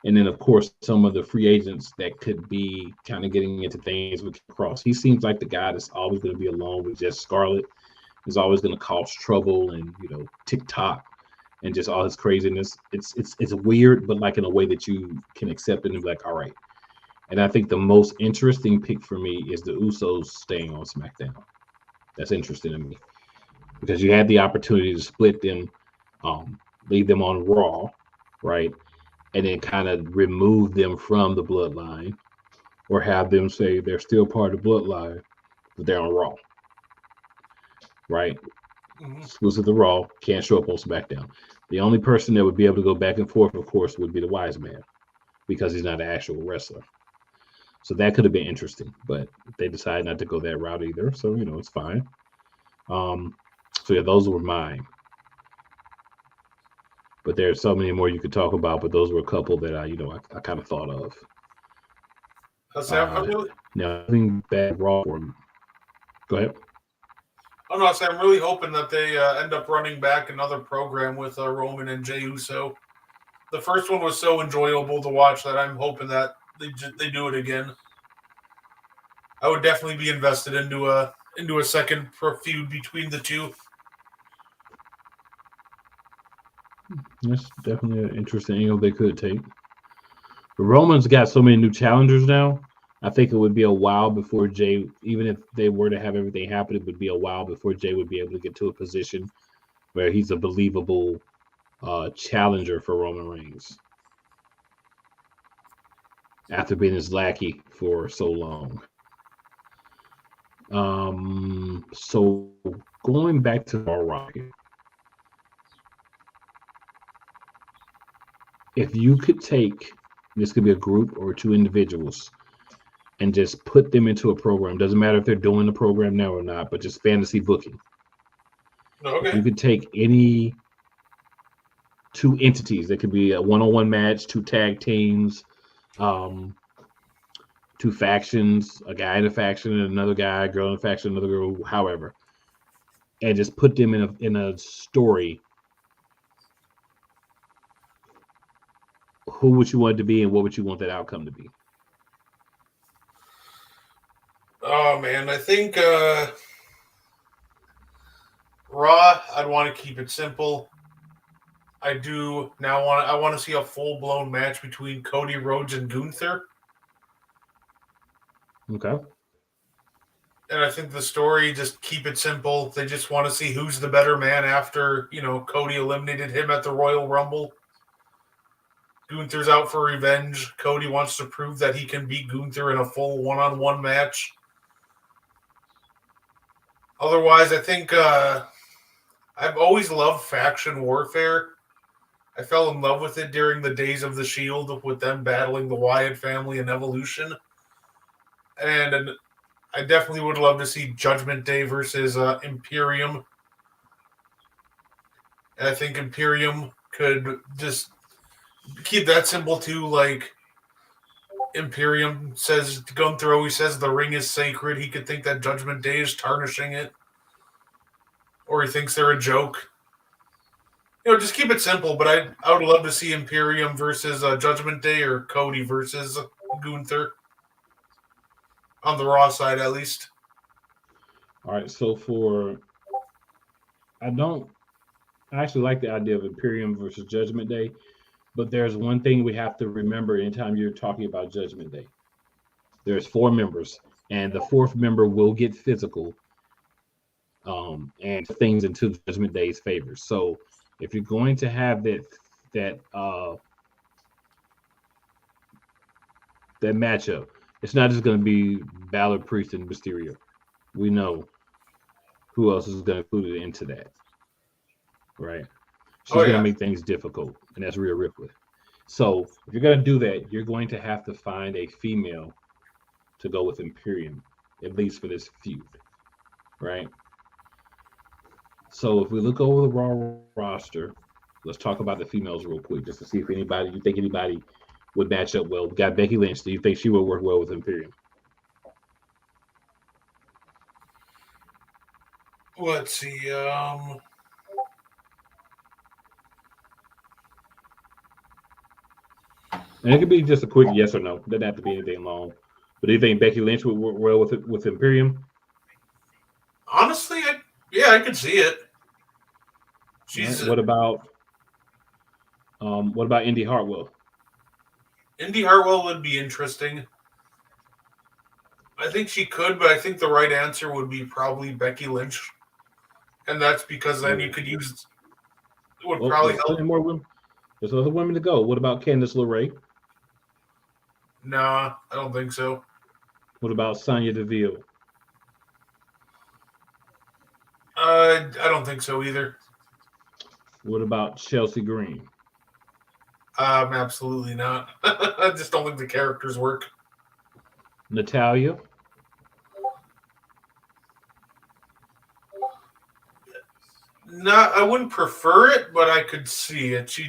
And then, of course, some of the free agents that could be kind of getting into things with Kross. He seems like the guy that's always going to be alone with just Scarlett. Is always going to cause trouble and, TikTok and just all his craziness. It's weird, but like in a way that you can accept it and be like, all right. And I think the most interesting pick for me is the Usos staying on SmackDown. That's interesting to me because you had the opportunity to split them, leave them on Raw, right? And then kind of remove them from the bloodline or have them say they're still part of the bloodline, but they're on Raw, right? Exclusive to Raw, can't show up on SmackDown. The only person that would be able to go back and forth, of course, would be the Wise Man because he's not an actual wrestler. So that could have been interesting, but they decided not to go that route either. So, it's fine. So, yeah, those were mine. But there's so many more you could talk about, but those were a couple that I kind of thought of. Nothing bad Raw. Go ahead. I'm not saying I'm really hoping that they end up running back another program with Roman and Jey Uso. The first one was so enjoyable to watch that I'm hoping that they do it again. I would definitely be invested into a second feud between the two. That's definitely an interesting angle they could take. But Roman's got so many new challengers now. I think it would be a while before Jey, even if they were to have everything happen, it would be a while before Jey would be able to get to a position where he's a believable challenger for Roman Reigns after being his lackey for so long. So going back to our Rocket, if you could take, this could be a group or two individuals, and just put them into a program. Doesn't matter if they're doing the program now or not, but just fantasy booking. Okay. If you could take any two entities, that could be a one-on-one match, two tag teams, two factions, a guy in a faction and another guy, a girl in a faction, another girl, however, and just put them in a story. Who would you want it to be, and what would you want that outcome to be? Oh man, I think Raw. I'd want to keep it simple. I do now I want to see a full blown match between Cody Rhodes and Gunther. Okay. And I think the story, just keep it simple. They just want to see who's the better man after Cody eliminated him at the Royal Rumble. Gunther's out for revenge. Cody wants to prove that he can beat Gunther in a full one-on-one match. Otherwise, I think I've always loved faction warfare. I fell in love with it during the days of the Shield with them battling the Wyatt family in Evolution. And I definitely would love to see Judgment Day versus Imperium. And I think Imperium could just keep that simple too. Like Imperium says, Gunther always says the ring is sacred. He could think that Judgment Day is tarnishing it, or he thinks they're a joke. just keep it simple. But I would love to see Imperium versus Judgment Day or Cody versus Gunther on the Raw side, at least. All right, so I don't I actually like the idea of Imperium versus Judgment Day, but there's one thing we have to remember anytime you're talking about Judgment Day. There's four members, and the fourth member will get physical, and things into Judgment Day's favor. So if you're going to have that that matchup, it's not just going to be Balor, Priest, and Mysterio. We know who else is going to put it into that, right? She's going to make things difficult, and that's Rhea Ripley. So if you're going to do that, you're going to have to find a female to go with Imperium, at least for this feud, right? So if we look over the Raw roster, let's talk about the females real quick, just to see if you think anybody would match up well. We got Becky Lynch. Do you think she would work well with Imperium? Let's see. And it could be just a quick yes or no. Doesn't have to be anything long. But do you think Becky Lynch would work well with Imperium? Honestly, I could see it. Right. What about Indy Hartwell? Indy Hartwell would be interesting. I think she could, but I think the right answer would be probably Becky Lynch, and that's because then you could use. It would probably help. More women. There's other women to go. What about Candice LeRae? Nah, I don't think so. What about Sonya Deville? I don't think so either. What about Chelsea Green? Absolutely not. I just don't think the characters work. Natalya? No, I wouldn't prefer it, but I could see it. She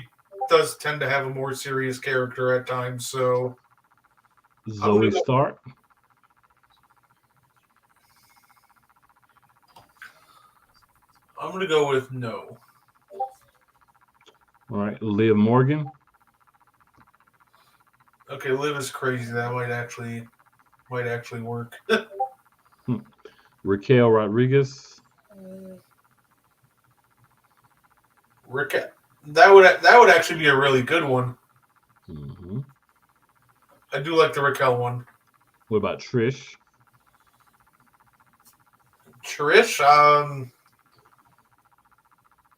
does tend to have a more serious character at times, so. Zoe Stark? I'm going to go with no. All right, Liv Morgan? Okay, Liv is crazy. That might actually work. Raquel Rodriguez? That would actually be a really good one. Mm-hmm. I do like the Raquel one. What about Trish?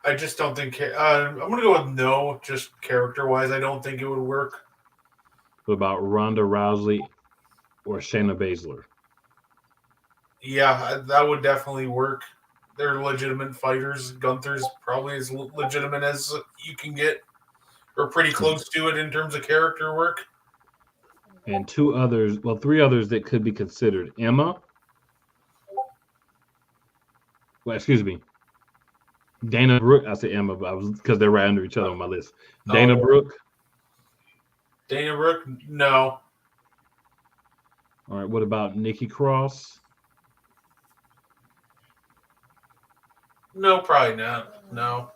I just don't think. I'm going to go with no, just character-wise. I don't think it would work. What about Ronda Rousey or Shayna Baszler? Yeah, that would definitely work. They're legitimate fighters. Gunther's probably as legitimate as you can get, or pretty close to it in terms of character work. And three others that could be considered. Emma. Well, excuse me. Dana Brooke. I said Emma, but I was because they're right under each other on my list. Dana Brooke. Dana Brooke, no. All right. What about Nikki Cross? No, probably not. No.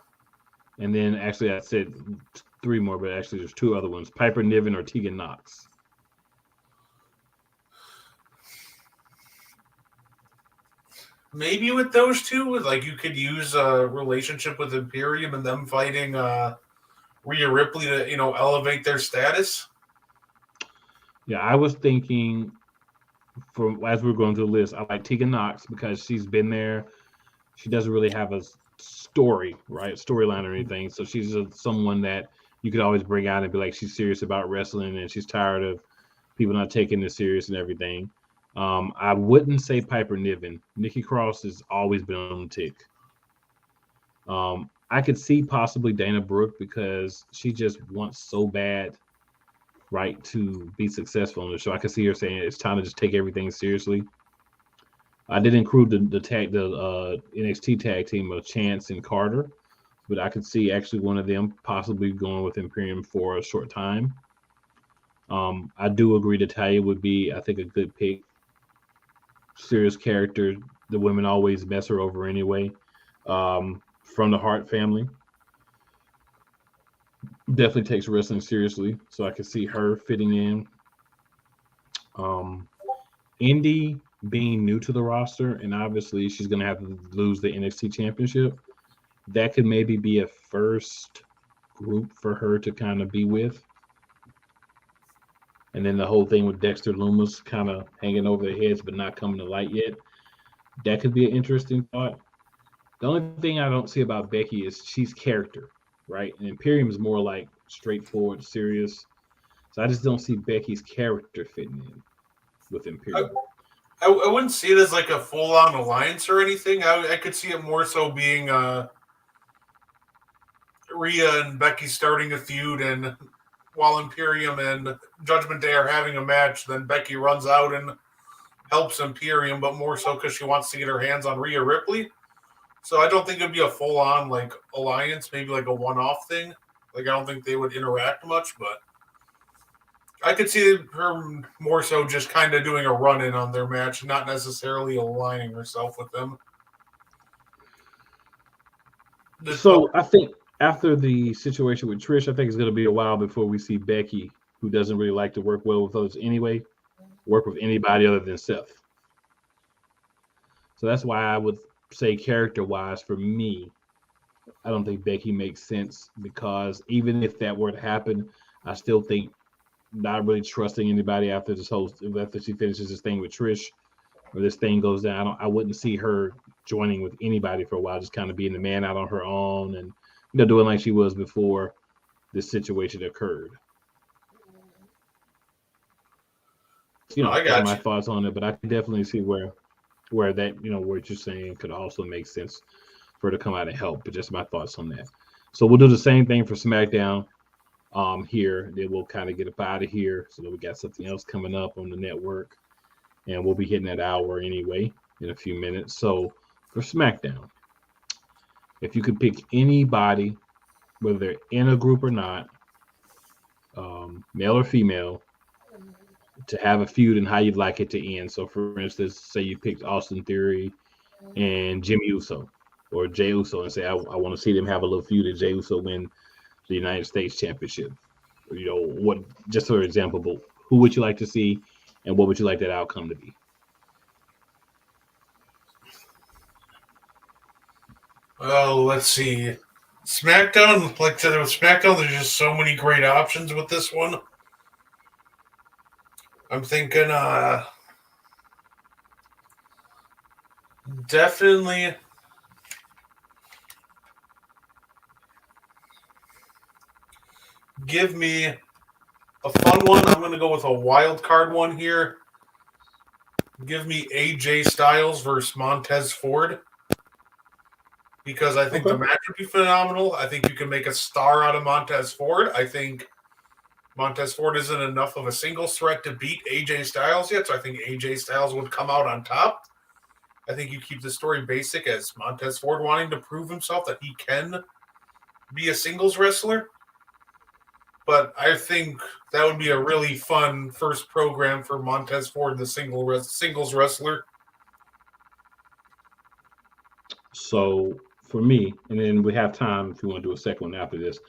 And then actually, I said three more, but actually, there's two other ones: Piper Niven or Tegan Knox. Maybe with those two, like you could use a relationship with Imperium and them fighting Rhea Ripley to elevate their status. Yeah, I was thinking as we were going through the list, I like Tegan Knox because she's been there. She doesn't really have a storyline or anything. So she's someone that you could always bring out and be like, she's serious about wrestling and she's tired of people not taking this serious and everything. I wouldn't say Piper Niven. Nikki Cross has always been on the tick. I could see possibly Dana Brooke because she just wants so bad, right, to be successful on the show. I could see her saying it's time to just take everything seriously. I did include the NXT tag team of Chance and Carter, but I could see actually one of them possibly going with Imperium for a short time. I do agree Natalya would be, I think, a good pick. Serious character. The women always mess her over anyway. From the Hart family. definitely takes wrestling seriously, so I can see her fitting in. Um, Indy being new to the roster, and obviously she's gonna have to lose the NXT championship. That could maybe be a first group for her to kind of be with. And then the whole thing with Dexter Loomis kind of hanging over their heads but not coming to light yet. That could be an interesting thought. The only thing I don't see about Becky is she's character, right? And Imperium is more like straightforward, serious. So I just don't see Becky's character fitting in with I, Imperium. I wouldn't see it as like a full on alliance or anything. I could see it more so being Rhea and Becky starting a feud, and while Imperium and Judgment Day are having a match, then Becky runs out and helps Imperium, but more so because she wants to get her hands on Rhea Ripley. So I don't think it'd be a full on like alliance, maybe like a one off thing. Like I don't think they would interact much, but I could see her more so just kind of doing a run in on their match, not necessarily aligning herself with them. So I think after the situation with Trish, I think it's going to be a while before we see Becky, who doesn't really like to work well with others anyway, work with anybody other than Seth. So that's why I would say character-wise, for me, I don't think Becky makes sense because even if that were to happen, I still think not really trusting anybody after she finishes this thing with Trish or this thing goes down. I wouldn't see her joining with anybody for a while, just kind of being the man out on her own and doing like she was before this situation occurred. I Those are got my you. thoughts on it, but I can definitely see where that what you're saying could also make sense for her to come out and help. But just my thoughts on that. So we'll do the same thing for SmackDown here. Then we'll kind of get up out of here so that we got something else coming up on the network, and we'll be hitting that hour anyway in a few minutes. So for SmackDown, if you could pick anybody, whether they're in a group or not, male or female, to have a feud and how you'd like it to end. So, for instance, say you picked Austin Theory and Jimmy Uso or Jey Uso, and say I want to see them have a little feud and Jey Uso win the United States Championship. What? Just for example, but who would you like to see, and what would you like that outcome to be? Well, let's see. SmackDown, like I said, with SmackDown, there's just so many great options with this one. I'm thinking definitely give me a fun one. I'm going to go with a wild card one here. Give me AJ Styles versus Montez Ford because I think the match would be phenomenal. I think you can make a star out of Montez Ford. I think Montez Ford isn't enough of a singles threat to beat AJ Styles yet, so I think AJ Styles would come out on top. I think you keep the story basic as Montez Ford wanting to prove himself that he can be a singles wrestler. But I think that would be a really fun first program for Montez Ford, the singles wrestler. So for me, and then we have time if you want to do a second one after this.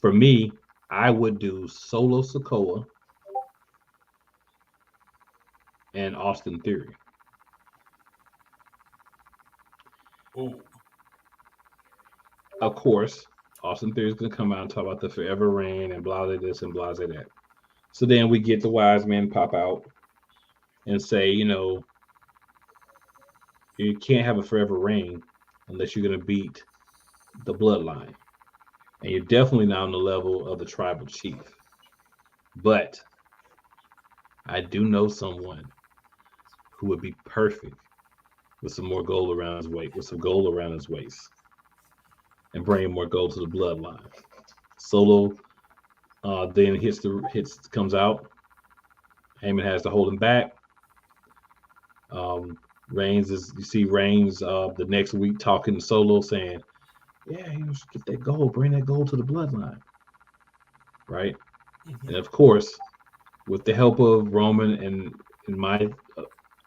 For me, I would do Solo Sikoa and Austin Theory. Ooh. Of course, Austin Theory is going to come out and talk about the forever reign and blah, blah, this and blah, blah, that. So then we get the wise men pop out and say, you can't have a forever reign unless you're going to beat the bloodline. And you're definitely not on the level of the tribal chief. But I do know someone who would be perfect with some more gold around his waist, and bring more gold to the bloodline. Solo then comes out. Heyman has to hold him back. Reigns the next week talking to Solo saying, "Yeah, you should get that gold, bring that gold to the bloodline." Right? Mm-hmm. And of course, with the help of Roman and in my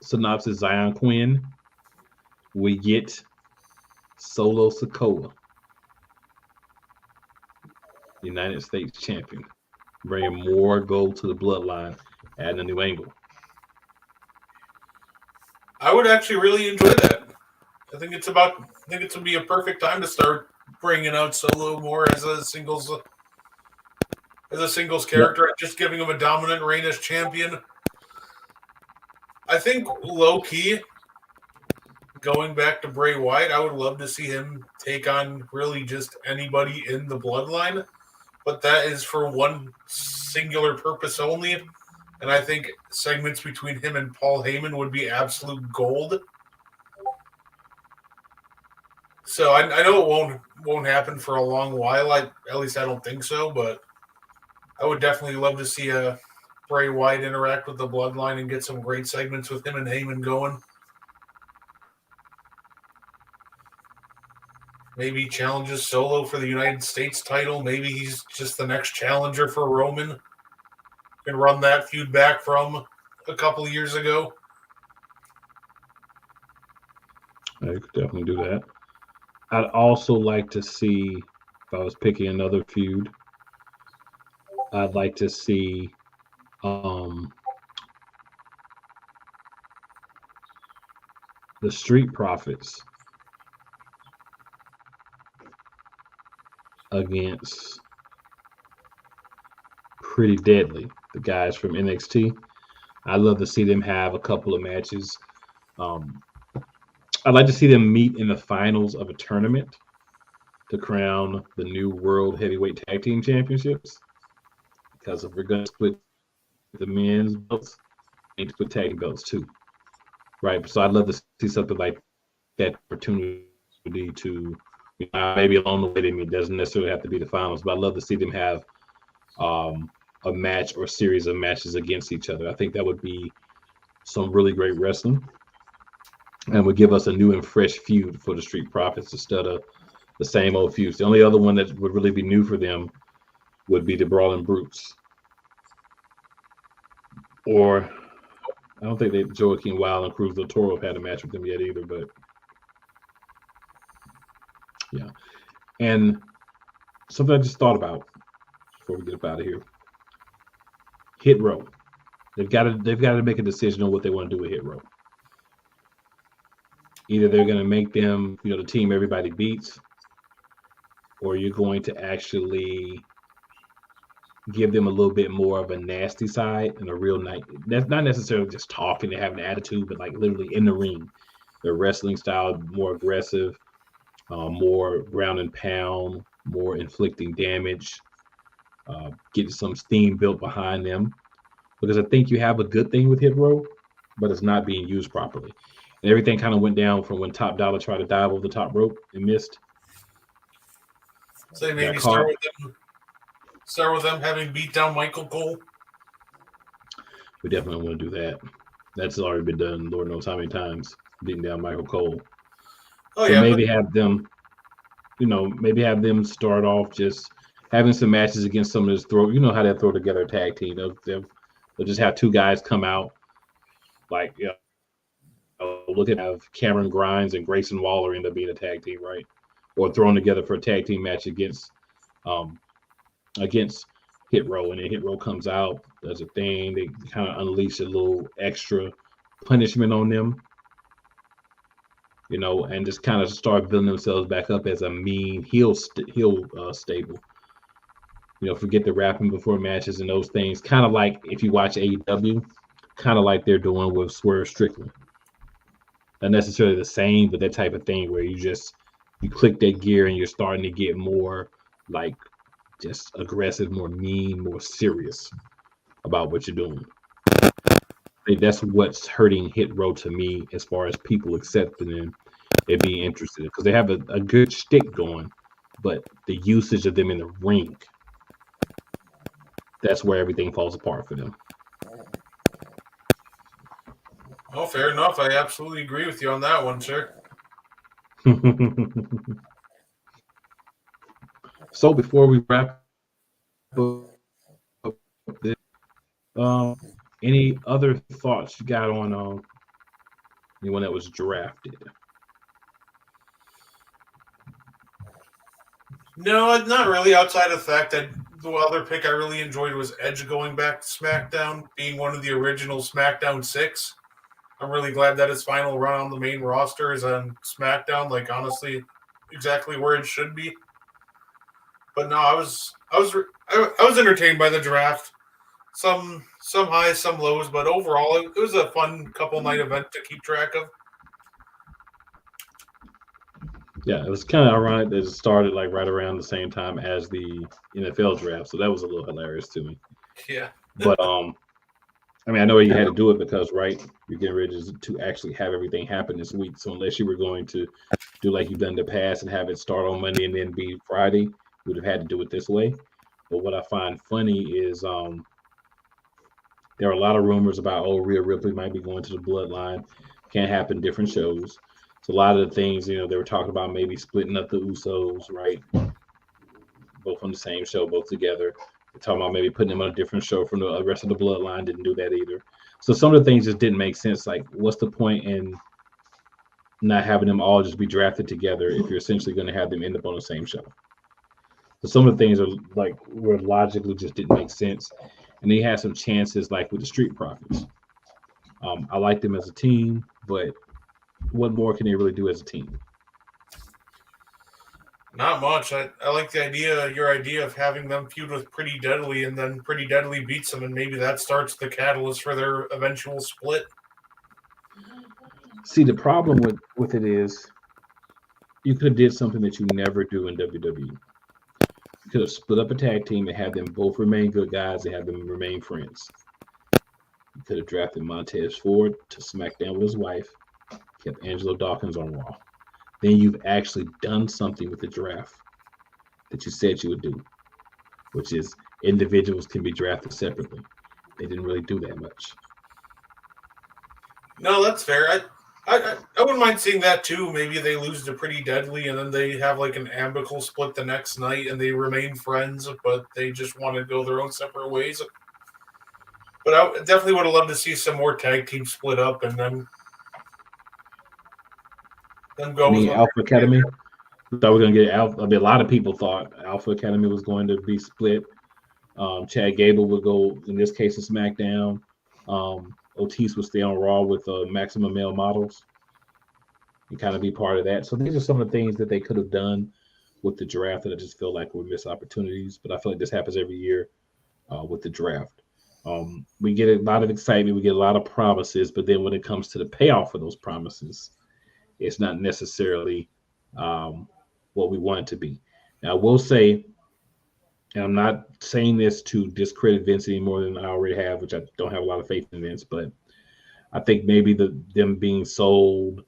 synopsis, Zion Quinn, we get Solo Sikoa. United States champion, bringing more gold to the bloodline, adding a new angle. I would actually really enjoy that. I think it's to be a perfect time to start bringing out Solo more as a singles character, and just giving him a dominant reign as champion. I think low key, going back to Bray Wyatt, I would love to see him take on really just anybody in the bloodline, but that is for one singular purpose only. And I think segments between him and Paul Heyman would be absolute gold. So I know it won't happen for a long while. At least I don't think so. But I would definitely love to see a Bray Wyatt interact with the Bloodline and get some great segments with him and Heyman going. Maybe challenges Solo for the United States title. Maybe he's just the next challenger for Roman. Can run that feud back from a couple of years ago. I could definitely do that. I'd also like to see, if I was picking another feud, I'd like to see the Street Profits against Pretty Deadly, the guys from NXT. I'd love to see them have a couple of matches. I'd like to see them meet in the finals of a tournament to crown the new World Heavyweight Tag Team Championships. Because if we're going to split the men's belts, we need to split tag belts too. Right? So I'd love to see something like that opportunity to, maybe along the way, it doesn't necessarily have to be the finals, but I'd love to see them have a match or a series of matches against each other. I think that would be some really great wrestling and would give us a new and fresh feud for the Street Profits instead of the same old feuds. The only other one that would really be new for them would be the Brawling Brutes. Or I don't think that Joaquin Wilde and Cruz del Toro have had a match with them yet either, but yeah. And something I just thought about before we get up out of here. Hit Row. They've got to make a decision on what they want to do with Hit Row. Either they're going to make them, the team everybody beats, or you're going to actually give them a little bit more of a nasty side and a real night. That's not necessarily just talking and having an attitude, but like literally in the ring. Their wrestling style more aggressive, more ground and pound, more inflicting damage, getting some steam built behind them. Because I think you have a good thing with Hit Row, but it's not being used properly. And everything kind of went down from when Top Dollar tried to dive over the top rope and missed. So maybe start with them having beat down Michael Cole. We definitely want to do that. That's already been done, Lord knows how many times, beating down Michael Cole. Oh, so yeah. Maybe have them, maybe have them start off just having some matches against some of this throw. You know how they throw together a tag team. They'll just have two guys come out, like, look at have Cameron Grimes and Grayson Waller end up being a tag team, right? Or thrown together for a tag team match against Hit Row, and then Hit Row comes out, does a thing. They kind of unleash a little extra punishment on them, and just kind of start building themselves back up as a mean heel stable. Forget the rapping before matches and those things. Kind of like if you watch AEW, kind of like they're doing with Swerve Strickland. Not necessarily the same, but that type of thing where you click that gear and you're starting to get more like just aggressive, more mean, more serious about what you're doing. I think that's what's hurting Hit Row to me as far as people accepting them and being interested, because they have a good shtick going, but the usage of them in the ring, that's where everything falls apart for them. Oh, fair enough. I absolutely agree with you on that one, sir. So before we wrap up this, any other thoughts you got on anyone that was drafted? No, not really. Outside of the fact that the other pick I really enjoyed was Edge going back to SmackDown, being one of the original SmackDown 6. I'm really glad that his final run on the main roster is on SmackDown. Like, honestly, exactly where it should be. But no, I was entertained by the draft. Some highs, some lows, but overall, it was a fun couple night event to keep track of. Yeah, it was kind of ironic that it started like right around the same time as the NFL draft, so that was a little hilarious to me. Yeah. But I mean, I know you had to do it because right, you're getting ready to actually have everything happen this week. So unless you were going to do like you've done in the past and have it start on Monday and then be Friday, you would have had to do it this way. But what I find funny is there are a lot of rumors about Rhea Ripley might be going to the Bloodline. Can't happen, different shows. So a lot of the things, they were talking about maybe splitting up the Usos, right? Both on the same show, both together. They're talking about maybe putting them on a different show from the rest of the Bloodline. Didn't do that either. So some of the things just didn't make sense. Like, what's the point in not having them all just be drafted together if you're essentially going to have them end up on the same show? So some of the things are like where logically just didn't make sense. And they had some chances like with the Street Profits. I like them as a team, but what more can they really do as a team? Not much. I like your idea of having them feud with Pretty Deadly, and then Pretty Deadly beats them, and maybe that starts the catalyst for their eventual split. See, the problem with it is you could have did something that you never do in WWE. You could have split up a tag team and had them both remain good guys and have them remain friends. You could have drafted Montez Ford to SmackDown with his wife, kept Angelo Dawkins on Raw. Then you've actually done something with the draft that you said you would do, which is individuals can be drafted separately. They didn't really do that much. No, that's fair. I wouldn't mind seeing that too. Maybe they lose to Pretty Deadly, and then they have like an amicable split the next night, and they remain friends, but they just want to go their own separate ways. But I definitely would have loved to see some more tag teams split up, and then go. I mean, Alpha Academy. Thought we were gonna get Alpha. I mean, a lot of people thought Alpha Academy was going to be split. Chad Gable would go in this case to SmackDown. Otis would stay on Raw with Maximum Male Models and kind of be part of that. So these are some of the things that they could have done with the draft that I just feel like were missed opportunities. But I feel like this happens every year with the draft. We get a lot of excitement, we get a lot of promises, but then when it comes to the payoff for those promises, it's not necessarily what we want it to be. Now, I will say, and I'm not saying this to discredit Vince any more than I already have, which I don't have a lot of faith in Vince, but I think maybe them being sold,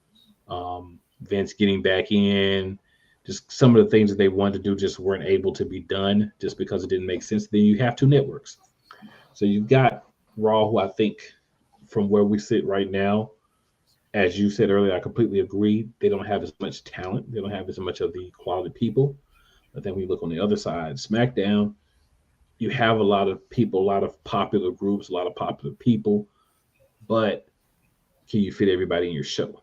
Vince getting back in, just some of the things that they wanted to do just weren't able to be done just because it didn't make sense. Then you have two networks. So you've got Raw, who I think from where we sit right now, as you said earlier, I completely agree. They don't have as much talent. They don't have as much of the quality people. But then we look on the other side, SmackDown, you have a lot of people, a lot of popular groups, a lot of popular people, but can you fit everybody in your show?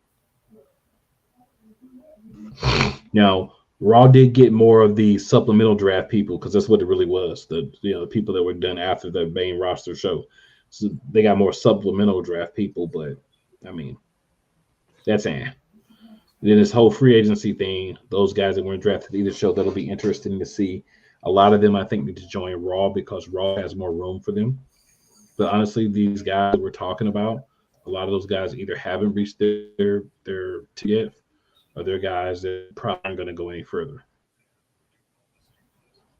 Now, Raw did get more of the supplemental draft people because that's what it really was. The people that were done after the main roster show. So they got more supplemental draft people, but I mean, that's Then this whole free agency thing, those guys that weren't drafted either show, that'll be interesting to see. A lot of them, I think, need to join Raw because Raw has more room for them. But honestly, these guys that we're talking about, a lot of those guys either haven't reached their yet, or they're guys that probably aren't going to go any further.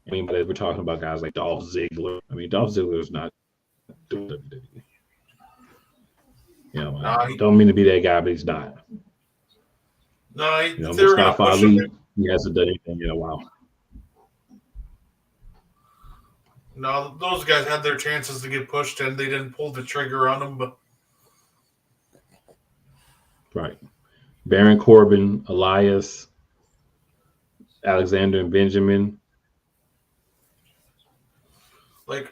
I mean, but we're talking about guys like Dolph Ziggler. I mean, Dolph Ziggler's not doing WWE. I don't mean to be that guy, but he's not. No, Mustafa Ali, he hasn't done anything in a while. No, those guys had their chances to get pushed, and they didn't pull the trigger on them. But right, Baron Corbin, Elias, Alexander, and Benjamin.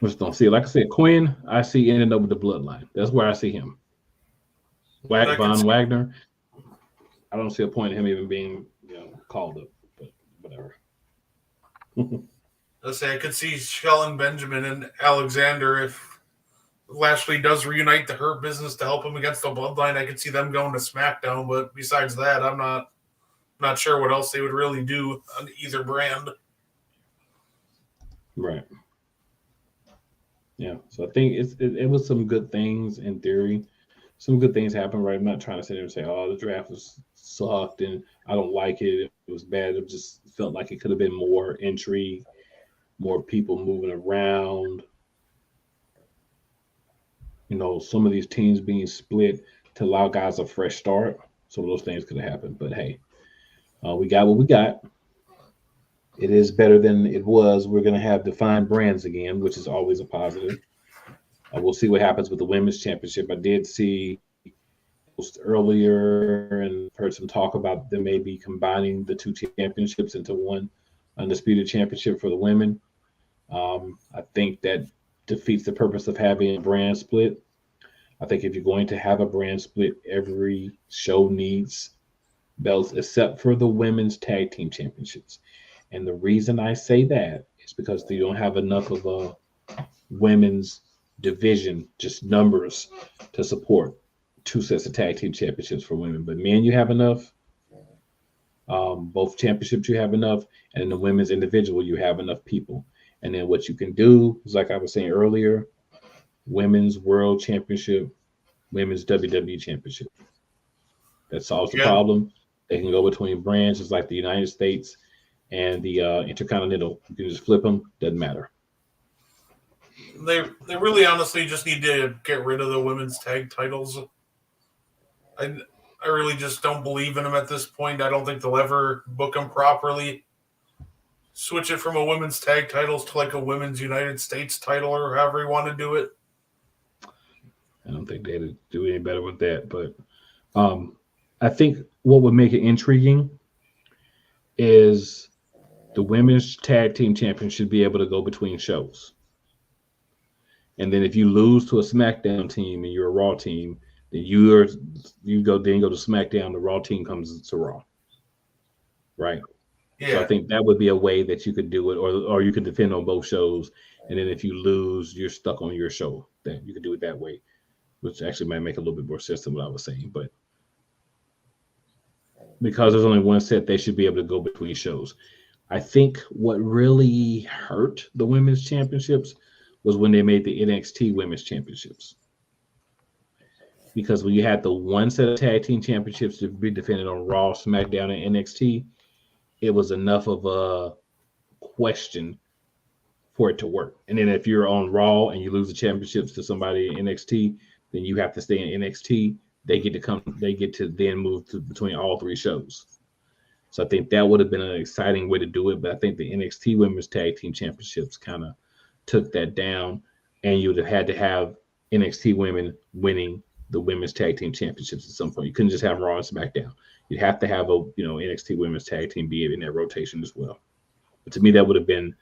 Just don't see it. Like I said, Quinn, I see ending up with the Bloodline. That's where I see him. Von Wagner, I don't see a point in him even being called up, but whatever. Let's say I could see Shelton Benjamin and Alexander if Lashley does reunite the Hurt Business to help him against the Bloodline. I could see them going to SmackDown, but besides that, I'm not sure what else they would really do on either brand. Right. Yeah. So I think it was some good things in theory. Some good things happened, right? I'm not trying to sit there and say, "Oh, the draft was sucked and I don't like it. It was bad." It just felt like it could have been more intrigue, more people moving around. Some of these teams being split to allow guys a fresh start. Some of those things could have happened, but hey, we got what we got. It is better than it was. We're going to have defined brands again, which is always a positive. We'll see what happens with the women's championship. I did see earlier and heard some talk about them maybe combining the two championships into one undisputed championship for the women. I think that defeats the purpose of having a brand split. I think if you're going to have a brand split, every show needs belts except for the women's tag team championships. And the reason I say that is because you don't have enough of a women's division, just numbers, to support two sets of tag team championships for women. But men, you have enough. Both championships, you have enough. And in the women's individual, you have enough people. And then what you can do is, like I was saying earlier, women's world championship, women's WWE championship. That solves the problem. They can go between brands, just like the United States and the Intercontinental. You can just flip them. Doesn't matter. They really honestly just need to get rid of the women's tag titles. I really just don't believe in them at this point. I don't think they'll ever book them properly. Switch it from a women's tag titles to like a women's United States title or however you want to do it. I don't think they'd do any better with that. But I think what would make it intriguing is the women's tag team champion should be able to go between shows. And then if you lose to a SmackDown team and you're a Raw team, then you go to SmackDown, the Raw team comes to Raw. Right? Yeah. So I think that would be a way that you could do it, or you could defend on both shows. And then if you lose, you're stuck on your show. Then you could do it that way, which actually might make a little bit more sense than what I was saying. But because there's only one set, they should be able to go between shows. I think what really hurt the women's championships was when they made the NXT women's championships. Because when you had the one set of tag team championships to be defended on Raw, SmackDown, and NXT, it was enough of a question for it to work. And then if you're on Raw and you lose the championships to somebody in NXT, then you have to stay in NXT. They get to then move to between all three shows. So I think that would have been an exciting way to do it. But I think the NXT Women's Tag Team Championships kind of took that down, and you would have had to have NXT women winning the Women's Tag Team Championships at some point. You couldn't just have Raw and SmackDown. You'd have to have a NXT Women's Tag Team be in that rotation as well. But to me, that would have been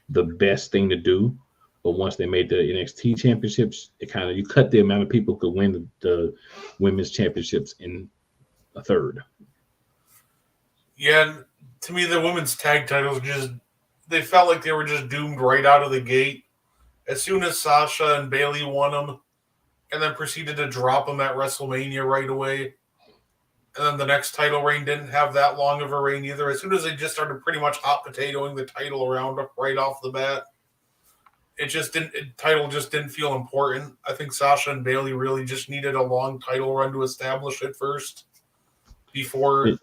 the best thing to do. But once they made the NXT championships, you cut the amount of people who could win the women's championships in a third. Yeah, to me, the women's tag titles they felt like they were just doomed right out of the gate. As soon as Sasha and Bayley won them, and then proceeded to drop them at WrestleMania right away. And then the next title reign didn't have that long of a reign either. As soon as they just started pretty much hot potatoing the title around right off the bat, title just didn't feel important. I think Sasha and Bayley really just needed a long title run to establish it first before.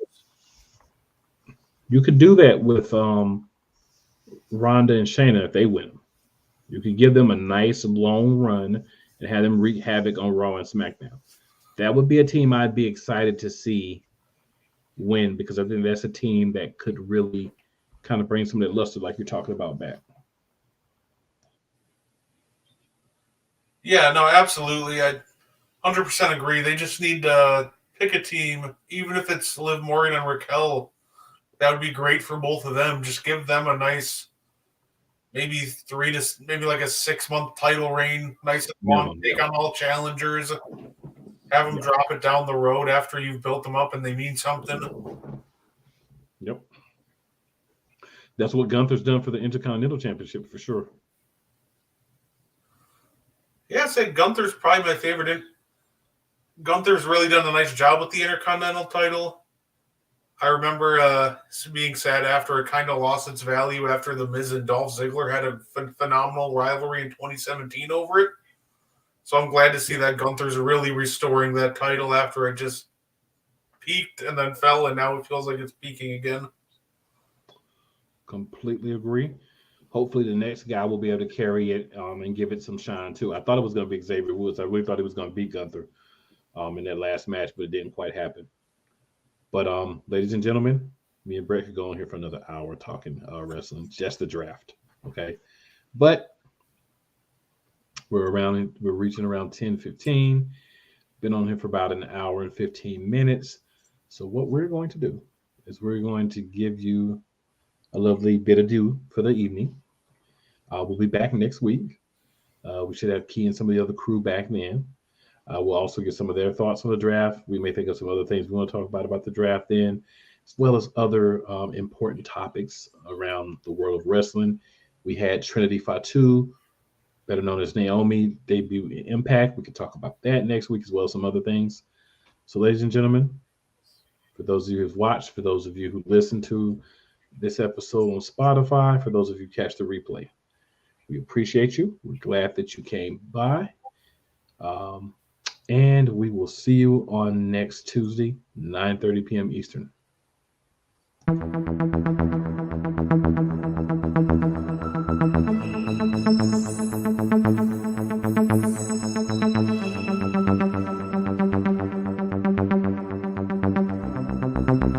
You could do that with Ronda and Shayna if they win. You could give them a nice long run and have them wreak havoc on Raw and SmackDown. That would be a team I'd be excited to see win, because I think that's a team that could really kind of bring some of that luster like you're talking about back. Yeah, no, absolutely. I 100% agree. They just need to pick a team, even if it's Liv Morgan and Raquel. That would be great for both of them. Just give them a nice, maybe like a 6-month title reign. Nice and long, take on all challengers. Have them drop it down the road after you've built them up and they mean something. Yep. That's what Gunther's done for the Intercontinental Championship for sure. Yeah, I'd say Gunther's probably my favorite. Gunther's really done a nice job with the Intercontinental title. I remember being sad after it kind of lost its value after The Miz and Dolph Ziggler had a phenomenal rivalry in 2017 over it. So I'm glad to see that Gunther's really restoring that title after it just peaked and then fell, and now it feels like it's peaking again. Completely agree. Hopefully the next guy will be able to carry it and give it some shine too. I thought it was going to be Xavier Woods. I really thought he was going to beat Gunther in that last match, but it didn't quite happen. But ladies and gentlemen, me and Brett could go on here for another hour talking wrestling, just the draft. Okay. But we're reaching around 10:15. Been on here for about an hour and 15 minutes. So what we're going to do is we're going to give you a lovely bit of due for the evening. We'll be back next week. We should have Key and some of the other crew back then. We'll also get some of their thoughts on the draft. We may think of some other things we want to talk about the draft then, as well as other important topics around the world of wrestling. We had Trinity Fatu, better known as Naomi, debut in Impact. We could talk about that next week as well as some other things. So, ladies and gentlemen, for those of you who've watched, for those of you who listened to this episode on Spotify, for those of you who catch the replay, we appreciate you. We're glad that you came by. And we will see you on next Tuesday, 9:30 p.m. Eastern.